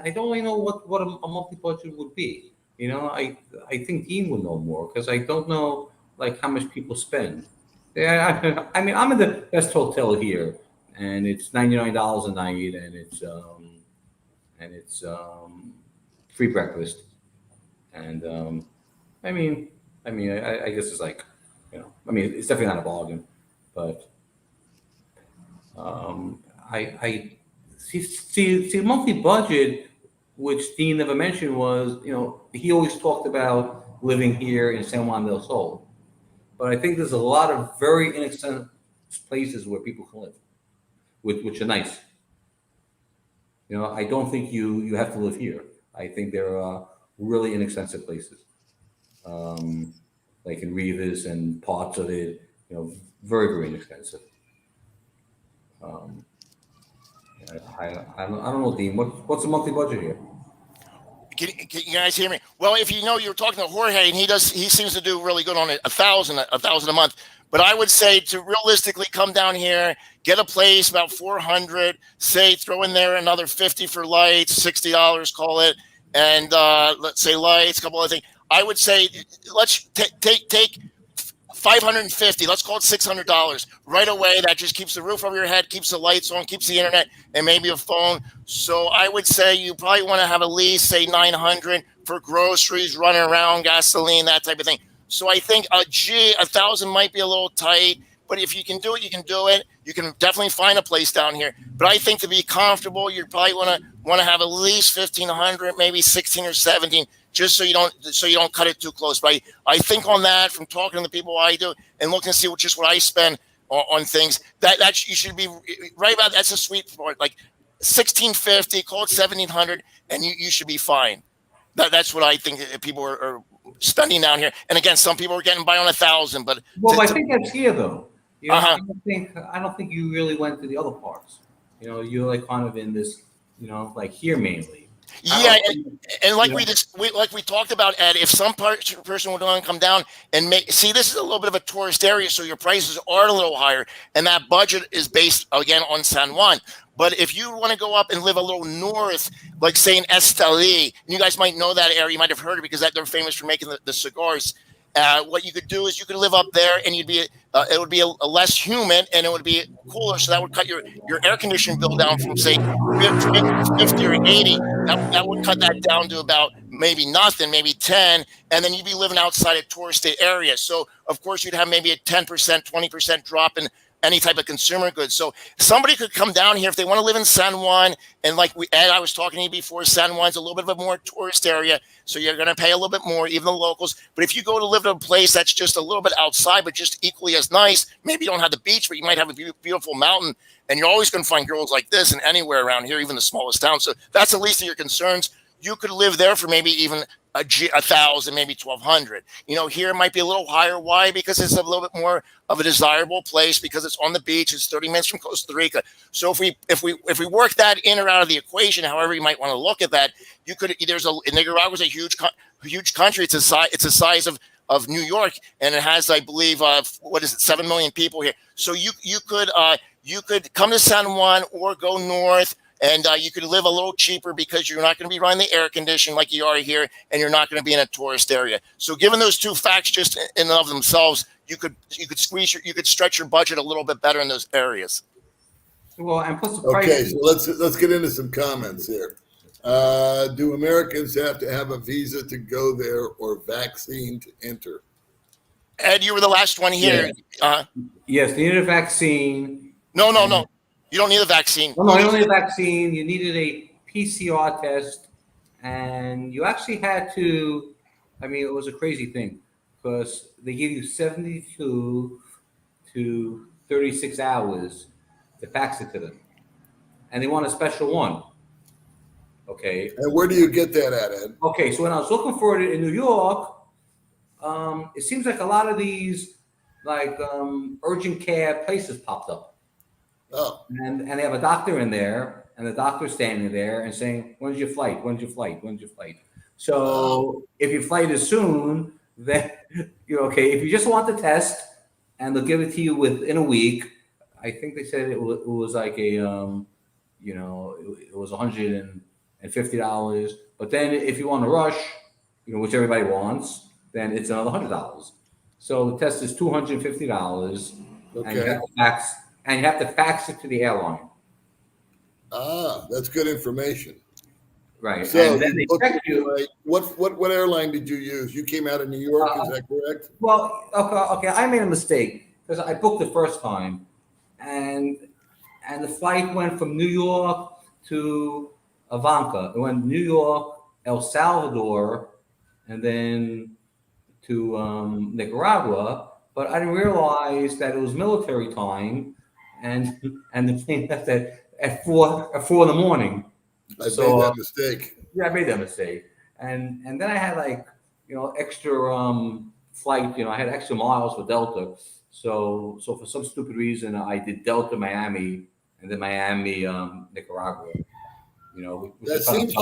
don't really know what a monthly budget would be. I think Dean would know more because I don't know like how much people spend. Yeah, I mean I'm in the best hotel here, and it's $99 a night, and it's free breakfast, and I guess it's like it's definitely not a bargain, but I see monthly budget, which Dean never mentioned, was he always talked about living here in San Juan del Sol, but I think there's a lot of very inexpensive places where people can live, which are nice. I don't think you have to live here. I think there are really inexpensive places, like in Rivas and parts of it, very, very inexpensive. I don't know, Dean. What's the monthly budget here? Can you guys hear me? Well, if you're talking to Jorge, and he seems to do really good on it, $1,000 a month. But I would say to realistically come down here, get a place about $400, say throw in there another $50 for lights, $60, call it, and let's say lights, a couple other things. I would say let's take $550. Let's call it $600 right away. That just keeps the roof over your head, keeps the lights on, keeps the internet, and maybe a phone. So I would say you probably want to have at least say $900 for groceries, running around, gasoline, that type of thing. So I think $1,000 might be a little tight, but if you can do it, you can do it. You can definitely find a place down here. But I think to be comfortable, you probably want to have at least $1,500, maybe $1,600 or $1,700, just so you don't cut it too close. But I think on that, from talking to the people I do and looking to see what I spend on things, that you should be right about. That's a sweet spot, like $1,650, call it $1,700, and you should be fine. That's what I think people are spending down here. And again, some people are getting by on $1,000, but I think that's here though. I don't think you really went to the other parts. You're like kind of in this, like here mainly. Yeah, and like we talked about, Ed, if some person would want to come down and this is a little bit of a tourist area, so your prices are a little higher, and that budget is based again on San Juan. But if you want to go up and live a little north, like say in Esteli, and you guys might know that area, you might have heard it because they're famous for making the cigars. What you could do is you could live up there, and you'd be it would be a less humid, and it would be cooler. So that would cut your air conditioning bill down from say 50 or 80. That would cut that down to about maybe nothing, maybe 10, and then you'd be living outside a touristy area. So of course you'd have maybe a 10%, 20% drop in any type of consumer goods. So somebody could come down here if they want to live in San Juan, and like Ed, I was talking to you before, San Juan's a little bit of a more tourist area, so you're going to pay a little bit more, even the locals. But if you go to live in a place that's just a little bit outside, but just equally as nice, maybe you don't have the beach, but you might have a beautiful mountain, and you're always going to find girls like this in anywhere around here, even the smallest town. So that's the least of your concerns. You could live there for maybe even 1,000, maybe 1,200. Here it might be a little higher. Why? Because it's a little bit more of a desirable place because it's on the beach. It's 30 minutes from Costa Rica. So if we work that in or out of the equation, however you might want to look at that, you could. Nicaragua's a huge country. It's the size of New York, and it has, I believe, 7 million people here. So you could come to San Juan or go north. And you could live a little cheaper because you're not going to be running the air conditioning like you are here, and you're not going to be in a tourist area. So, given those two facts just in and of themselves, you could stretch your budget a little bit better in those areas. Well, and plus the price. Okay, so let's get into some comments here. Do Americans have to have a visa to go there or vaccine to enter? Ed, you were the last one here. Yeah. Yes, they need a vaccine. No. You don't need a vaccine. No, you don't need a vaccine. You needed a PCR test, and you actually had to. I mean, it was a crazy thing because they give you 72 to 36 hours to fax it to them, and they want a special one. Okay. And where do you get that at, Ed? Okay, so when I was looking for it in New York, it seems like a lot of these urgent care places popped up. Oh. And they have a doctor in there, and the doctor's standing there and saying, "When's your flight? When's your flight? When's your flight?" So if your flight is soon, then you're okay. If you just want the test, and they'll give it to you within a week, I think they said it was like it was $150. But then if you want to rush, which everybody wants, then it's another $100. So the test is $250, Okay. and you have to fax it to the airline. Ah, that's good information. Right. So and then they check you. right, what airline did you use? You came out of New York, is that correct? Well, okay. I made a mistake because I booked the first time, and the flight went from New York to Ivanka. It went New York, El Salvador, and then to Nicaragua. But I didn't realize that it was military time, and the plane left at 4 in the morning. I made that mistake. Yeah, I made that mistake, and then I had extra flight. I had extra miles for Delta. So for some stupid reason, I did Delta Miami and then Miami Nicaragua. That seems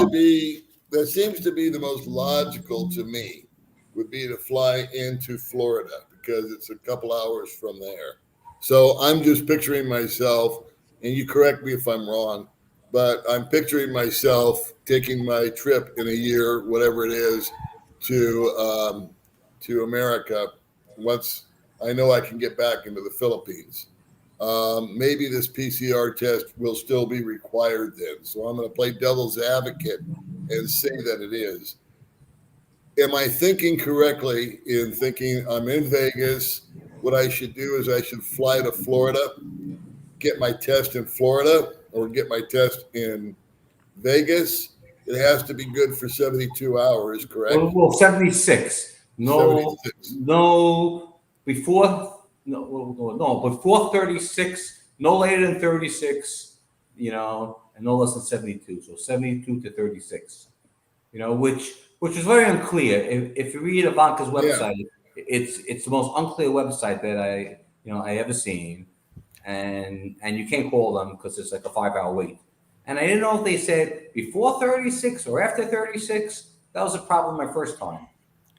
to be the most logical to me. Would be to fly into Florida because it's a couple hours from there. So I'm just picturing myself, and you correct me if I'm wrong, but I'm picturing myself taking my trip in a year, whatever it is, to America once I know I can get back into the Philippines. Maybe this PCR test will still be required then. So I'm going to play devil's advocate and say that it is. Am I thinking correctly in thinking I'm in Vegas? What I should do is I should fly to Florida, get my test in Florida, or get my test in Vegas. It has to be good for 72 hours, correct? Well, 76. No, 76. no, before 36, no later than 36, and no less than 72. So 72 to 36, which is very unclear. If you read Ivanka's website, it's the most unclear website that I ever seen, and you can't call them because it's like a 5-hour wait. And I didn't know if they said before 36 or after 36. That was a problem my first time,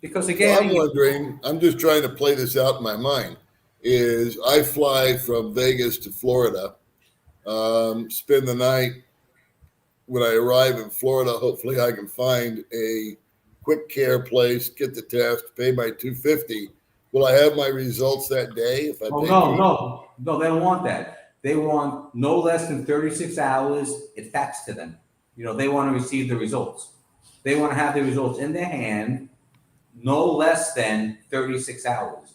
because again, I'm wondering. I'm just trying to play this out in my mind. Is I fly from Vegas to Florida, spend the night. When I arrive in Florida, hopefully I can find a quick care place, get the test, pay my $250. Will I have my results that day if I Oh, pay? no, they don't want that. They want no less than 36 hours. It faxed to them. They want to receive the results. They want to have the results in their hand no less than 36 hours.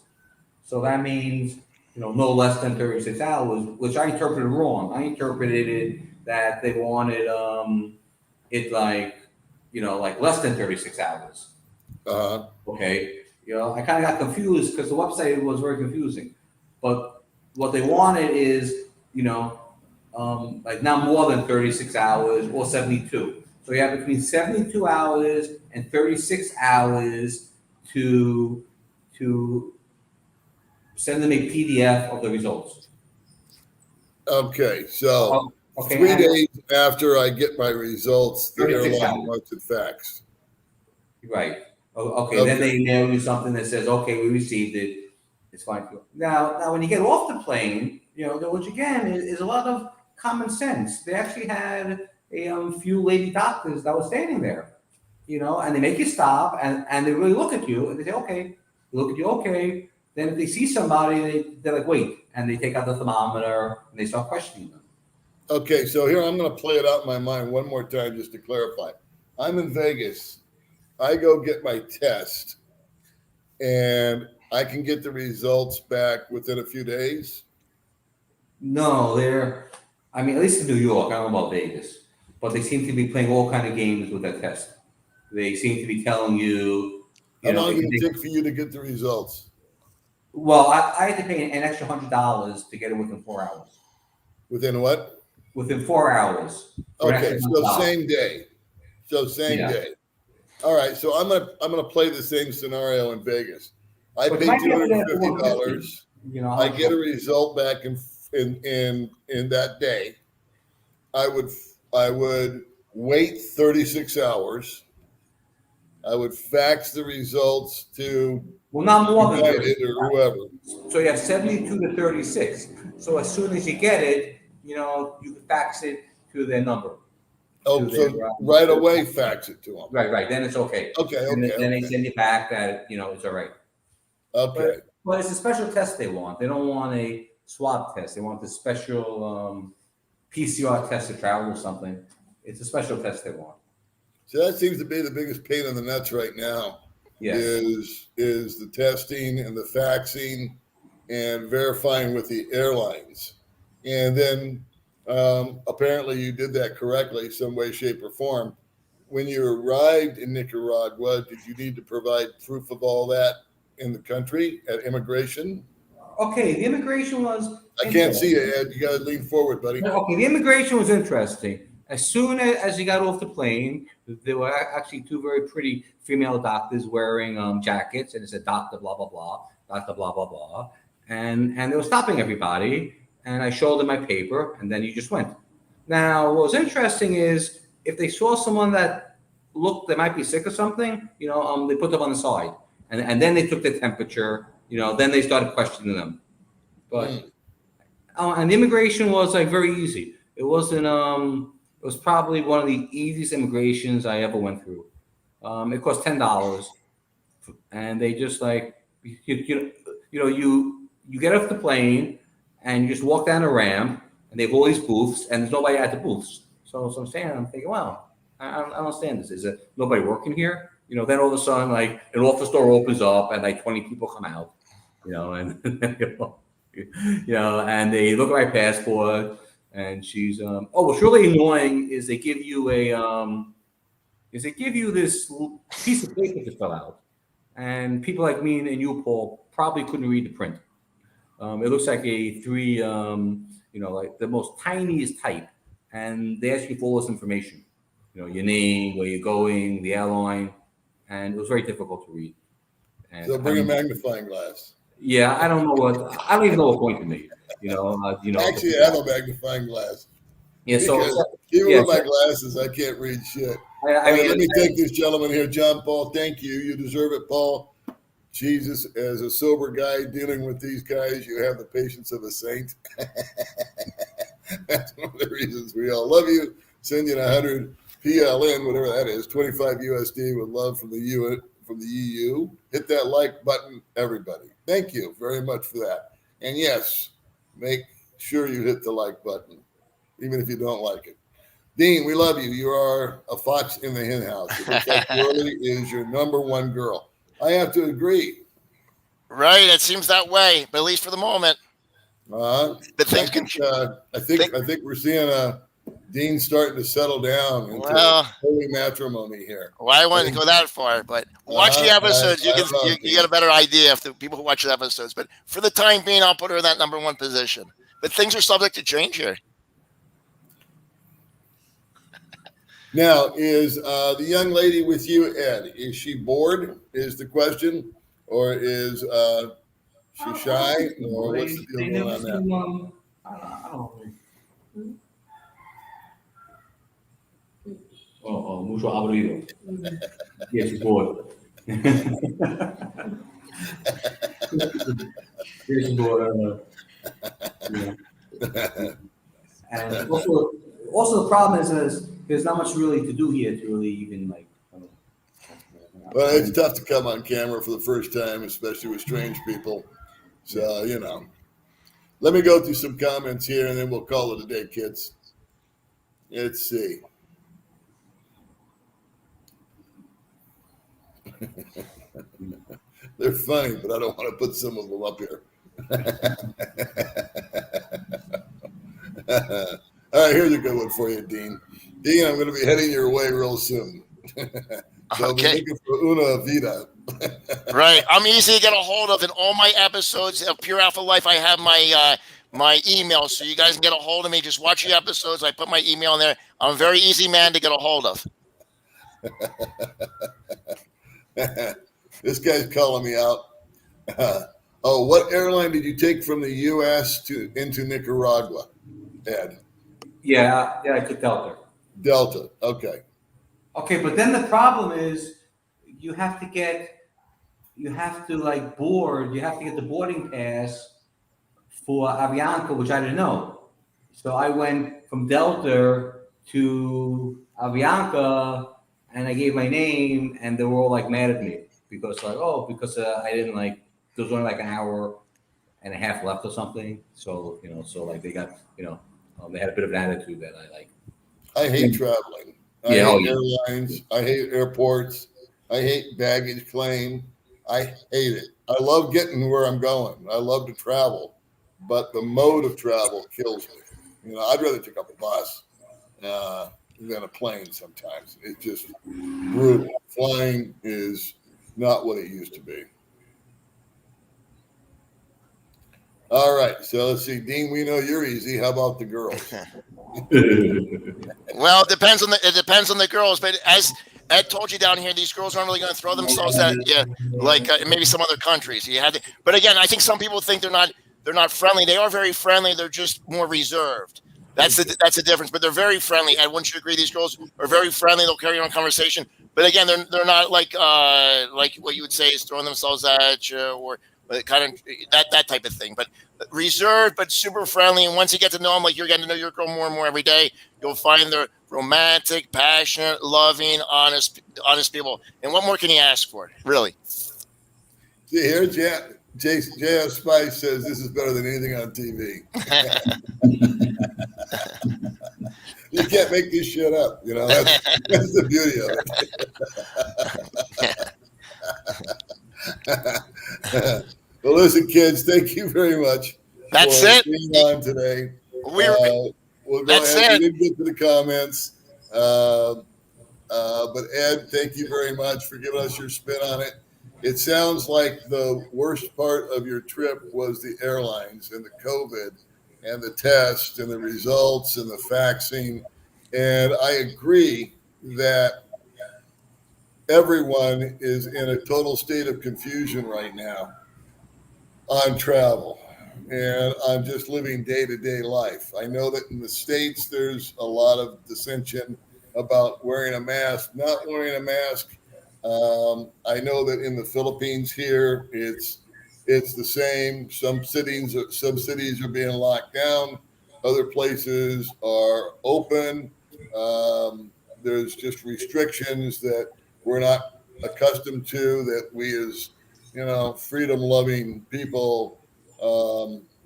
So that means, no less than 36 hours, which I interpreted wrong. I interpreted it that they wanted it like less than 36 hours. Okay. I kind of got confused because the website was very confusing. But what they wanted is, like not more than 36 hours or 72. So you have between 72 hours and 36 hours to send them a PDF of the results. Okay, so Okay, 3 days after I get my results, the 36 airline hours. wants it faxed. Right. Okay. Then they mail you something that says, "Okay, we received it. It's fine." Now, when you get off the plane, which again is a lot of common sense. They actually had a few lady doctors that were standing there, and they make you stop and they really look at you and they say, "Okay," they look at you, "Okay." Then if they see somebody, they're like, "Wait," and they take out the thermometer and they start questioning them. Okay, so here I'm going to play it out in my mind one more time just to clarify. I'm in Vegas. I go get my test, and I can get the results back within a few days. No, at least in New York, I don't know about Vegas, but they seem to be playing all kind of games with that test. They seem to be telling you, How long did it take for you to get the results? well, I had to pay an extra $100 to get it within 4 hours. Within what? Within 4 hours. Okay, so same day. Yeah. Day. All right, so I'm gonna play the same scenario in Vegas. I But pay you might be able to get $250. I get a result back in that day. I would wait 36 hours. I would fax the results to not more than United 36 or hours. whoever. So you have 72 to 36. So as soon as you get it, you can fax it to their number. Oh, so right away fax it to them. Right. Then it's okay. Then they send you back that it's all right. Okay. But it's a special test they want. They don't want a swab test. They want the special PCR test to travel or something. It's a special test they want. So that seems to be the biggest pain in the nuts right now. Yes. Is the testing and the faxing and verifying with the airlines. And then apparently you did that correctly, some way, shape, or form. When you arrived in Nicaragua, did you need to provide proof of all that in the country at immigration? Okay, the immigration was. I can't see you, Ed. You got to lean forward, buddy. Okay, the immigration was interesting. As soon as you got off the plane, there were actually two very pretty female doctors wearing jackets, and it said Doctor blah blah blah, Doctor blah blah blah, and they were stopping everybody. And I showed them my paper, and then you just went. Now, what was interesting is if they saw someone that looked, they might be sick or something, they put them on the side, and then they took their temperature. Then they started questioning them. But and the immigration was like very easy. It wasn't. It was probably one of the easiest immigrations I ever went through. It cost $10, and they just like you get off the plane and you just walk down a ramp, and they have all these booths, and there's nobody at the booths. So I'm standing, I'm thinking, wow, I don't understand this. Is it nobody working here? Then all of a sudden, like an office door opens up, and like 20 people come out, and and they look at my passport. And she's what's really annoying is they give you this piece of paper to fill out, and people like me and you, Paul, probably couldn't read the print. It looks like a three, like the most tiniest type, and they ask you for all this information, your name, where you're going, the airline, and it was very difficult to read. And so bring a magnifying glass. Yeah, I don't even know what point to make. Actually, I have a magnifying glass. Yeah, so even with my glasses, I can't read shit. I mean, let me take this gentleman here, John Paul. Thank you. You deserve it, Paul. Jesus, as a sober guy dealing with these guys, you have the patience of a saint. That's one of the reasons we all love you. Send you 100 PLN, whatever that is, 25 USD with love from the EU. Hit that like button, everybody. Thank you very much for that. And yes, make sure you hit the like button, even if you don't like it. Dean, we love you. You are a fox in the hen house. It looks like Shirley is your number one girl. I have to agree. Right, it seems that way, but at least for the moment. But things can. I think we're seeing Dean starting to settle down into holy matrimony here. Well, I wouldn't go that far, but watch the episodes. You get a better idea of the people who watch the episodes. But for the time being, I'll put her in that number one position. But things are subject to change here. Now, is the young lady with you, Ed? Is she bored? Is the question, or is she shy? Or what's the deal going on there? I don't know. Mucho aburrido. Yeah, she's bored. She's bored. Yeah. And also the problem is there's not much really to do here to really even like. Well, it's tough to come on camera for the first time, especially with strange people. So, let me go through some comments here and then we'll call it a day, kids. Let's see. They're funny, but I don't want to put some of them up here. All right, here's a good one for you, Dean. Dean, I'm going to be heading your way real soon. So Okay. I'm looking for una vida. Right. I'm easy to get a hold of. In all my episodes of Pure Alpha Life, I have my email, so you guys can get a hold of me. Just watch the episodes. I put my email in there. I'm a very easy man to get a hold of. This guy's calling me out. What airline did you take from the U.S. into Nicaragua, Ed? Yeah, I took Delta. Delta. Okay. Okay, but then the problem is you have to get the boarding pass for Avianca, which I didn't know. So I went from Delta to Avianca and I gave my name and they were all like mad at me because I didn't there was only like an hour and a half left or something. So, they got, they had a bit of an attitude that I like. I hate traveling. I hate airlines. I hate airports. I hate baggage claim. I hate it. I love getting where I'm going. I love to travel, but the mode of travel kills me. I'd rather take a bus than a plane sometimes. It's just brutal. Flying is not what it used to be. All right, so let's see, Dean. We know you're easy. How about the girls? Well, it depends on the girls, but as Ed told you down here, these girls aren't really going to throw themselves at maybe some other countries. But again, I think some people think they're not friendly. They are very friendly. They're just more reserved. That's the difference. But they're very friendly. Ed, wouldn't you agree? These girls are very friendly. They'll carry on conversation. But again, they're not like what you would say is throwing themselves at you or kind of that type of thing. But reserved, but super friendly. And once you get to know them, like you're getting to know your girl more and more every day, you'll find they're romantic, passionate, loving, honest people. And what more can you ask for? Really? See, here, J.F. Spice says this is better than anything on TV. You can't make this shit up. That's the beauty of it. Well, listen, kids, thank you very much. That's for it. Being on today. We'll go That's ahead. it. We didn't get to the comments. But Ed, thank you very much for giving us your spin on it. It sounds like the worst part of your trip was the airlines and the COVID and the test and the results and the faxing. And I agree that everyone is in a total state of confusion right now on travel and on just living day-to-day life. I know that in the States, there's a lot of dissension about wearing a mask, not wearing a mask. I know that in the Philippines here, it's the same. Some cities are being locked down. Other places are open. There's just restrictions that we're not accustomed to, that we as, freedom loving people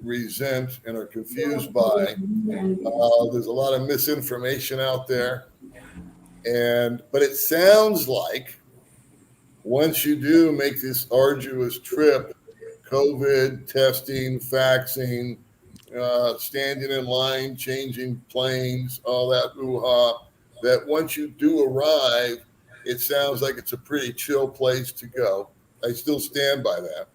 resent and are confused by. There's a lot of misinformation out there. But it sounds like once you do make this arduous trip, COVID testing, faxing, standing in line, changing planes, all that hoo-ha, that once you do arrive, it sounds like it's a pretty chill place to go. I still stand by that.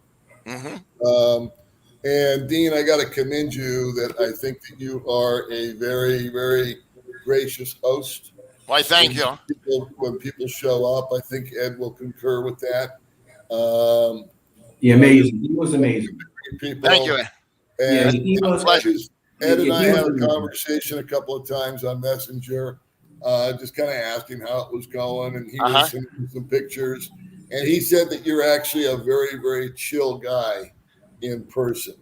And Dean, I got to commend you that I think that you are a very, very gracious host. Why, thank you. When people show up, I think Ed will concur with that. Amazing. He was amazing. People. Thank you. Yeah, And he was. Ed and I he was had a amazing. conversation a couple of times on Messenger, just kind of asking how it was going, and he was sending me some pictures. And he said that you're actually a very, very chill guy in person.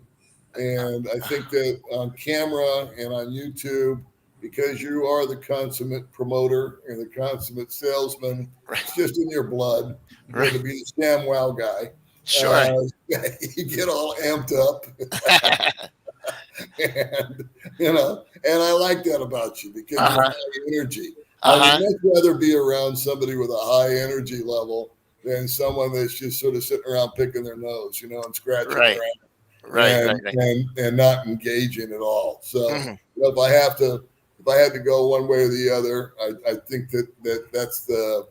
And I think that on camera and on YouTube, because you are the consummate promoter and the consummate salesman, it's just in your blood. You're going to be the Sam Wow guy. Sure. You get all amped up. And I like that about you because you have high energy. I would much rather be around somebody with a high energy level than someone that's just sort of sitting around picking their nose, and scratching their ass. Right. And not engaging at all. So if I had to go one way or the other, I think that's the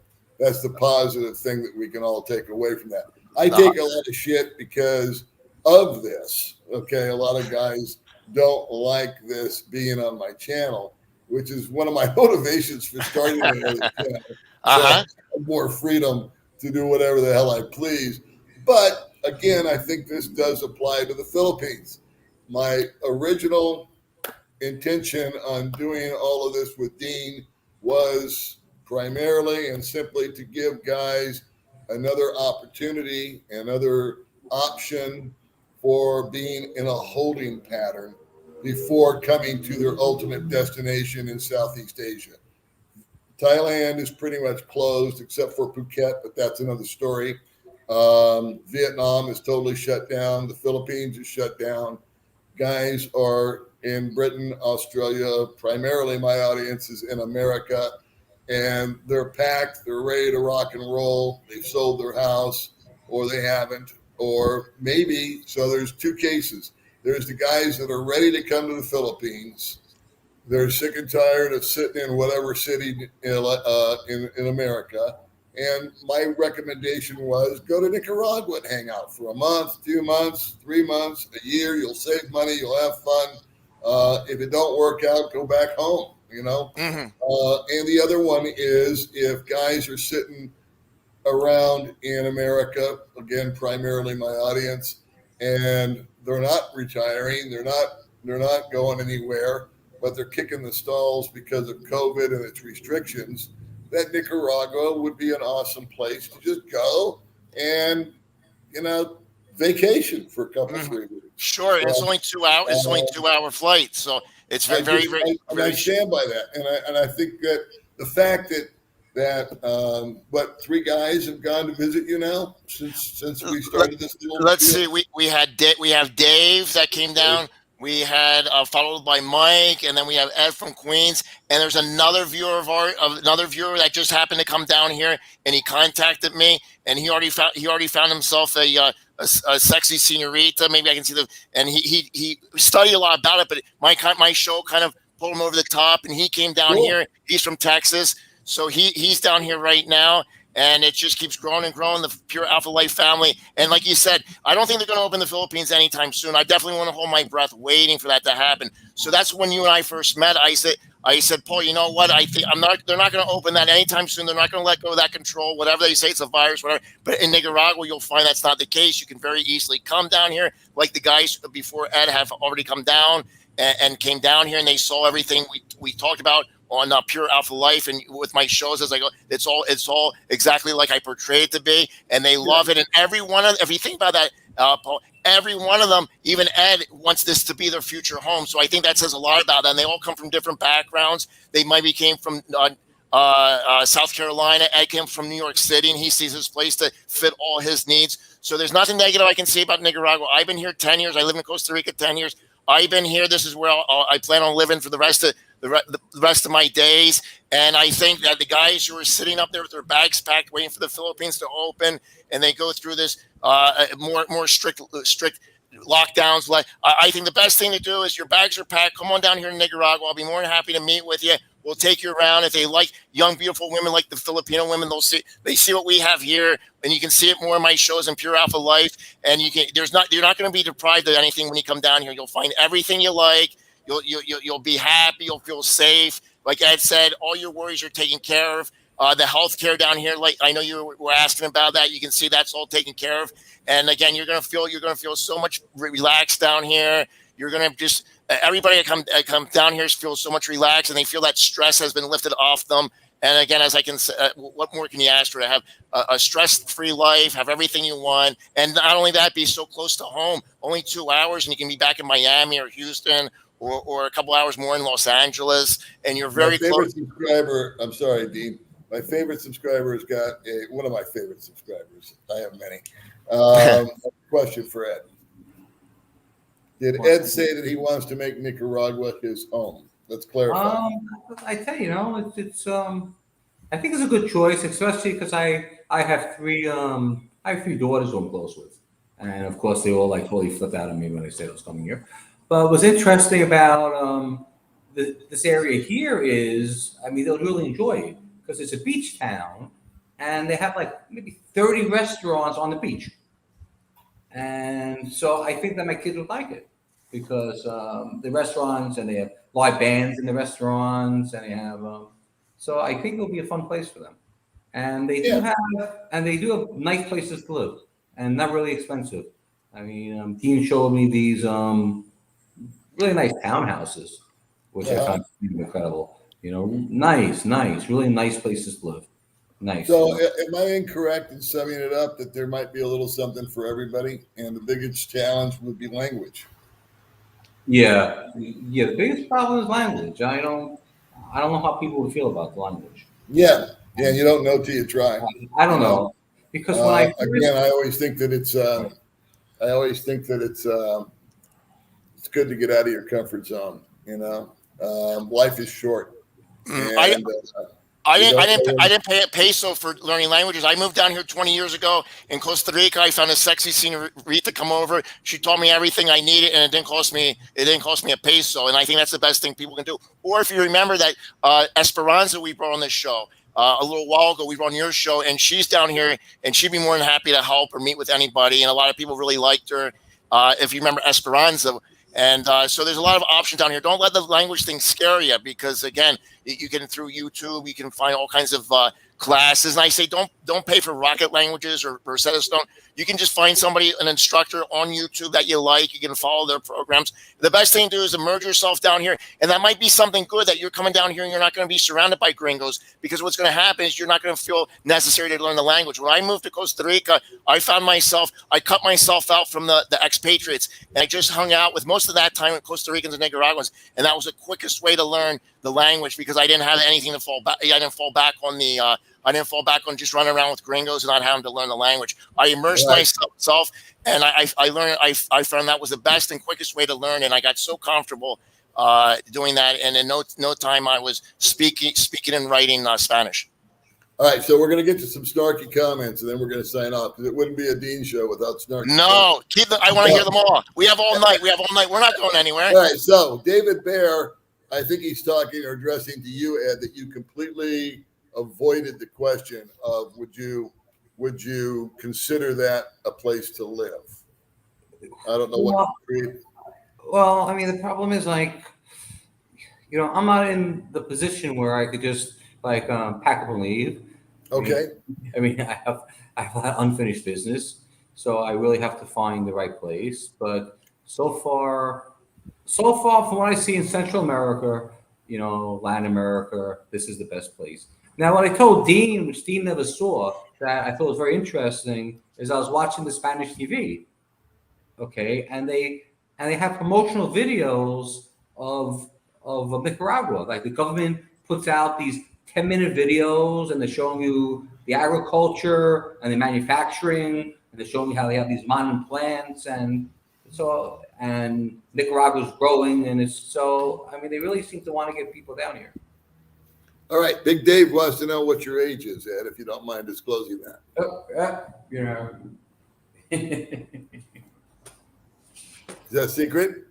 positive thing that we can all take away from that. I take a lot of shit because of this. Okay, a lot of guys don't like this being on my channel, which is one of my motivations for starting another channel. So I have more freedom to do whatever the hell I please. But again, I think this does apply to the Philippines. My original intention on doing all of this with Dean was primarily and simply to give guys another opportunity, another option for being in a holding pattern before coming to their ultimate destination in Southeast Asia. Thailand is pretty much closed except for Phuket, but that's another story. Vietnam is totally shut down. The Philippines is shut down. Guys are in Britain, Australia. Primarily my audience is in America, and they're packed. They're ready to rock and roll. They've sold their house or they haven't, or maybe, so there's two cases. There's the guys that are ready to come to the Philippines. They're sick and tired of sitting in whatever city in America. And my recommendation was go to Nicaragua and hang out for a month, 2 months, 3 months, a year. You'll save money. You'll have fun. If it don't work out, go back home, And the other one is if guys are sitting around in America, again, primarily my audience, and they're not retiring, they're not going anywhere, but they're kicking the stalls because of COVID and its restrictions, that Nicaragua would be an awesome place to just go and, vacation for a couple, 3 weeks. Sure. It's only 2 hours. It's only 2-hour flight. So it's very. I stand by that. And I think that the fact that what 3 guys have gone to visit you now since we started this deal? Let's see. We have Dave that came down. We had followed by Mike, and then we have Ed from Queens. And there's another viewer that just happened to come down here, and he contacted me, and he already found himself a sexy senorita. Maybe I can see and he studied a lot about it, but my show kind of pulled him over the top, and he came down here. He's from Texas, so he's down here right now. And it just keeps growing and growing, the Pure Alpha Life family. And like you said, I don't think they're going to open the Philippines anytime soon. I definitely want to hold my breath waiting for that to happen. So that's when you and I first met. I said, Paul, you know what? I think they're not going to open that anytime soon. They're not going to let go of that control, whatever they say, it's a virus, whatever. But in Nicaragua, you'll find that's not the case. You can very easily come down here, like the guys before Ed have already come down and came down here, and they saw everything we talked about on Pure Alpha Life and with my shows as I go. It's all exactly like I portray it to be, and they love it. And if you think about that, Paul, every one of them, even Ed, wants this to be their future home. So I think that says a lot about them. They all come from different backgrounds. They maybe came from South Carolina. Ed came from New York City, and he sees his place to fit all his needs. So there's nothing negative I can say about Nicaragua. I've been here 10 years. I live in Costa Rica 10 years. I've been here. This is where I plan on living for the rest of my days. And I think that the guys who are sitting up there with their bags packed, waiting for the Philippines to open, and they go through this more strict lockdowns. Like, I think the best thing to do is your bags are packed. Come on down here to Nicaragua. I'll be more than happy to meet with you. We'll take you around. If they like young, beautiful women like the Filipino women, they see what we have here, and you can see it more in my shows in Pure Alpha Life. And you're not going to be deprived of anything when you come down here. You'll find everything you like. You'll be happy. You'll feel safe. Like Ed said, all your worries are taken care of. The healthcare down here, like I know you were asking about that, you can see that's all taken care of. And again, you're gonna feel so much relaxed down here. You're gonna just everybody that come down here feels so much relaxed, and they feel that stress has been lifted off them. And again, as I can say, what more can you ask for? To have a stress-free life, have everything you want, and not only that, be so close to home. Only 2 hours, and you can be back in Miami or Houston, or a couple hours more in Los Angeles, and you're very close. Subscriber, I'm sorry, Dean. My favorite subscriber has got one of my favorite subscribers. I have many. Question for Ed. Did Ed say that he wants to make Nicaragua his home? Let's clarify. I tell you, it's I think it's a good choice, especially because I have three daughters who I'm close with, and of course they all like totally flipped out on me when I said I was coming here. But what's interesting about this area here is, I mean, they'll really enjoy it because it's a beach town, and they have like maybe 30 restaurants on the beach. And so I think that my kids would like it because the restaurants, and they have live bands in the restaurants, and they have so I think it'll be a fun place for them. And they do have nice places to live and not really expensive. I mean, Dean showed me these really nice townhouses, which I found incredible. You know, nice, really nice places to live. Nice. So, am I incorrect in summing it up that there might be a little something for everybody, and the biggest challenge would be language? Yeah. The biggest problem is language. I don't know how people would feel about the language. Yeah, you don't know till you try. I don't know because when I always think that it's it's good to get out of your comfort zone. You know, life is short. And, I didn't pay a peso for learning languages. I moved down here 20 years ago in Costa Rica. I found a sexy senorita come over. She taught me everything I needed, and it didn't cost me a peso. And I think that's the best thing people can do. Or if you remember that Esperanza we brought on this show a little while ago, we brought on your show, and she's down here, and she'd be more than happy to help or meet with anybody. And a lot of people really liked her. If you remember Esperanza. And so there's a lot of options down here. Don't let the language thing scare you, because again, you can, through YouTube, you can find all kinds of classes. And I say don't pay for rocket languages or Rosetta Stone. You can just find an instructor on YouTube that you like. You can follow their programs. The best thing to do is immerse yourself down here. And that might be something good, that you're coming down here and you're not going to be surrounded by gringos, because what's going to happen is you're not going to feel necessary to learn the language. When I moved to Costa Rica, I cut myself out from the expatriates, and I just hung out with most of that time with Costa Ricans and Nicaraguans. And that was the quickest way to learn the language, because I didn't have anything to fall back. I didn't fall back on just running around with gringos and not having to learn the language. I immersed myself, and I learned. I found that was the best and quickest way to learn, and I got so comfortable doing that. And in no time, I was speaking and writing Spanish. All right, so we're going to get to some snarky comments, and then we're going to sign off, because it wouldn't be a Dean show without snarky. No, I want to hear them all. We have all night. We're not going anywhere. All right, so David Bear, I think he's talking or addressing to you, Ed, that you completely avoided the question of would you consider that a place to live? I don't know what. Well, I mean, the problem is, like, you know, I'm not in the position where I could just pack up and leave. Okay. I mean, I have unfinished business, so I really have to find the right place. But so far from what I see in Central America, you know, Latin America, this is the best place. Now, what I told Dean, which Dean never saw, that I thought was very interesting, is I was watching the Spanish TV, okay, and they have promotional videos of Nicaragua. Like the government puts out these 10-minute videos, and they're showing you the agriculture and the manufacturing, and they're showing you how they have these modern plants, and Nicaragua's growing, and it's so. I mean, they really seem to want to get people down here. All right, Big Dave wants to know what your age is, Ed, if you don't mind disclosing that. You know. Is that a secret?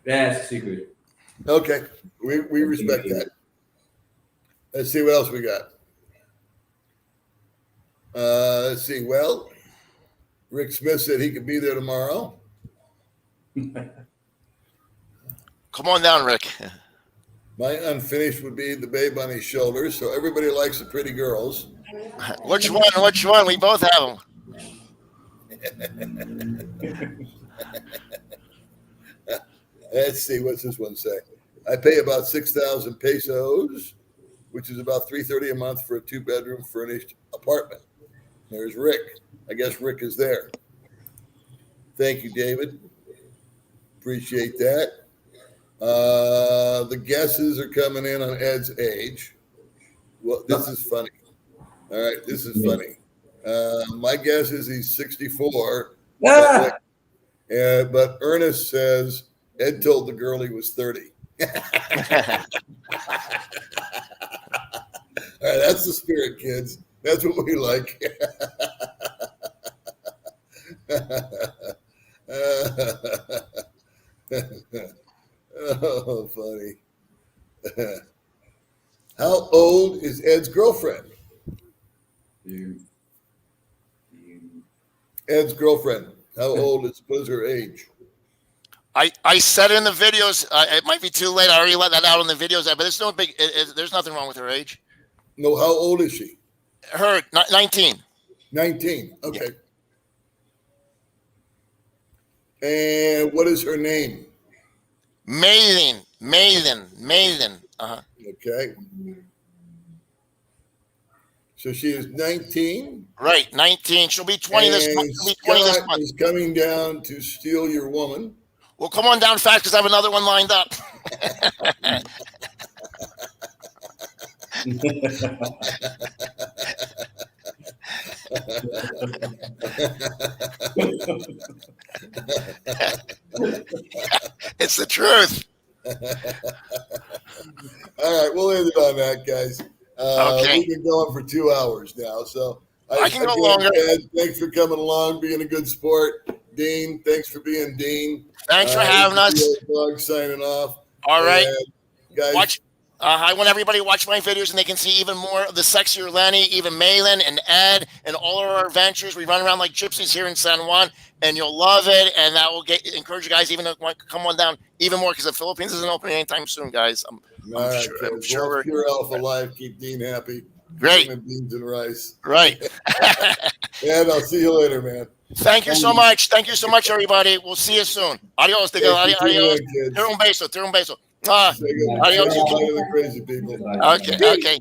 That's a secret. Okay, we respect that. Let's see what else we got. Let's see. Well, Rick Smith said he could be there tomorrow. Come on down, Rick. My unfinished would be the babe on his shoulders. So everybody likes the pretty girls. Which one? Which one? We both have them. Let's see. What's this one say? I pay about 6,000 pesos, which is about $330 a month for a 2-bedroom furnished apartment. There's Rick. I guess Rick is there. Thank you, David. Appreciate that. The guesses are coming in on Ed's age. Well, this is funny. All right, this is funny. My guess is he's 64. But Ernest says Ed told the girl he was 30. All right, that's the spirit, kids. That's what we like. Oh, funny. How old is Ed's girlfriend? Ed's girlfriend. How old is, what is her age? I said in the videos, it might be too late. I already let that out on the videos, but it's no big, there's nothing wrong with her age. No, how old is she? Her, 19. 19. Okay. And what is her name? Maiden. Okay. So she is 19. Right, 19. She'll be 20 this month. She'll be 20 this month. Is coming down to steal your woman. Well, come on down fast because I have another one lined up. It's the truth. All right, we'll end it on that, guys. Okay. We've been going for 2 hours now, so I can go longer. Ed, thanks for coming along, being a good sport. Dean, thanks for being Dean. Thanks for having us. Dog signing off. All right, guys. watch. I want everybody to watch my videos, and they can see even more of the sexier Lenny, even Malin and Ed, and all of our adventures. We run around like gypsies here in San Juan, and you'll love it. And that will encourage you guys even to come on down even more because the Philippines isn't opening anytime soon, guys. I'm sure. Pure alpha life. Keep Dean happy. Great. Beans and rice. Right. And I'll see you later, man. Thank you so much. Thank you so much, everybody. We'll see you soon. Adios. Adios. Ter un beso. Ter un beso. Adios. Crazy people. Okay.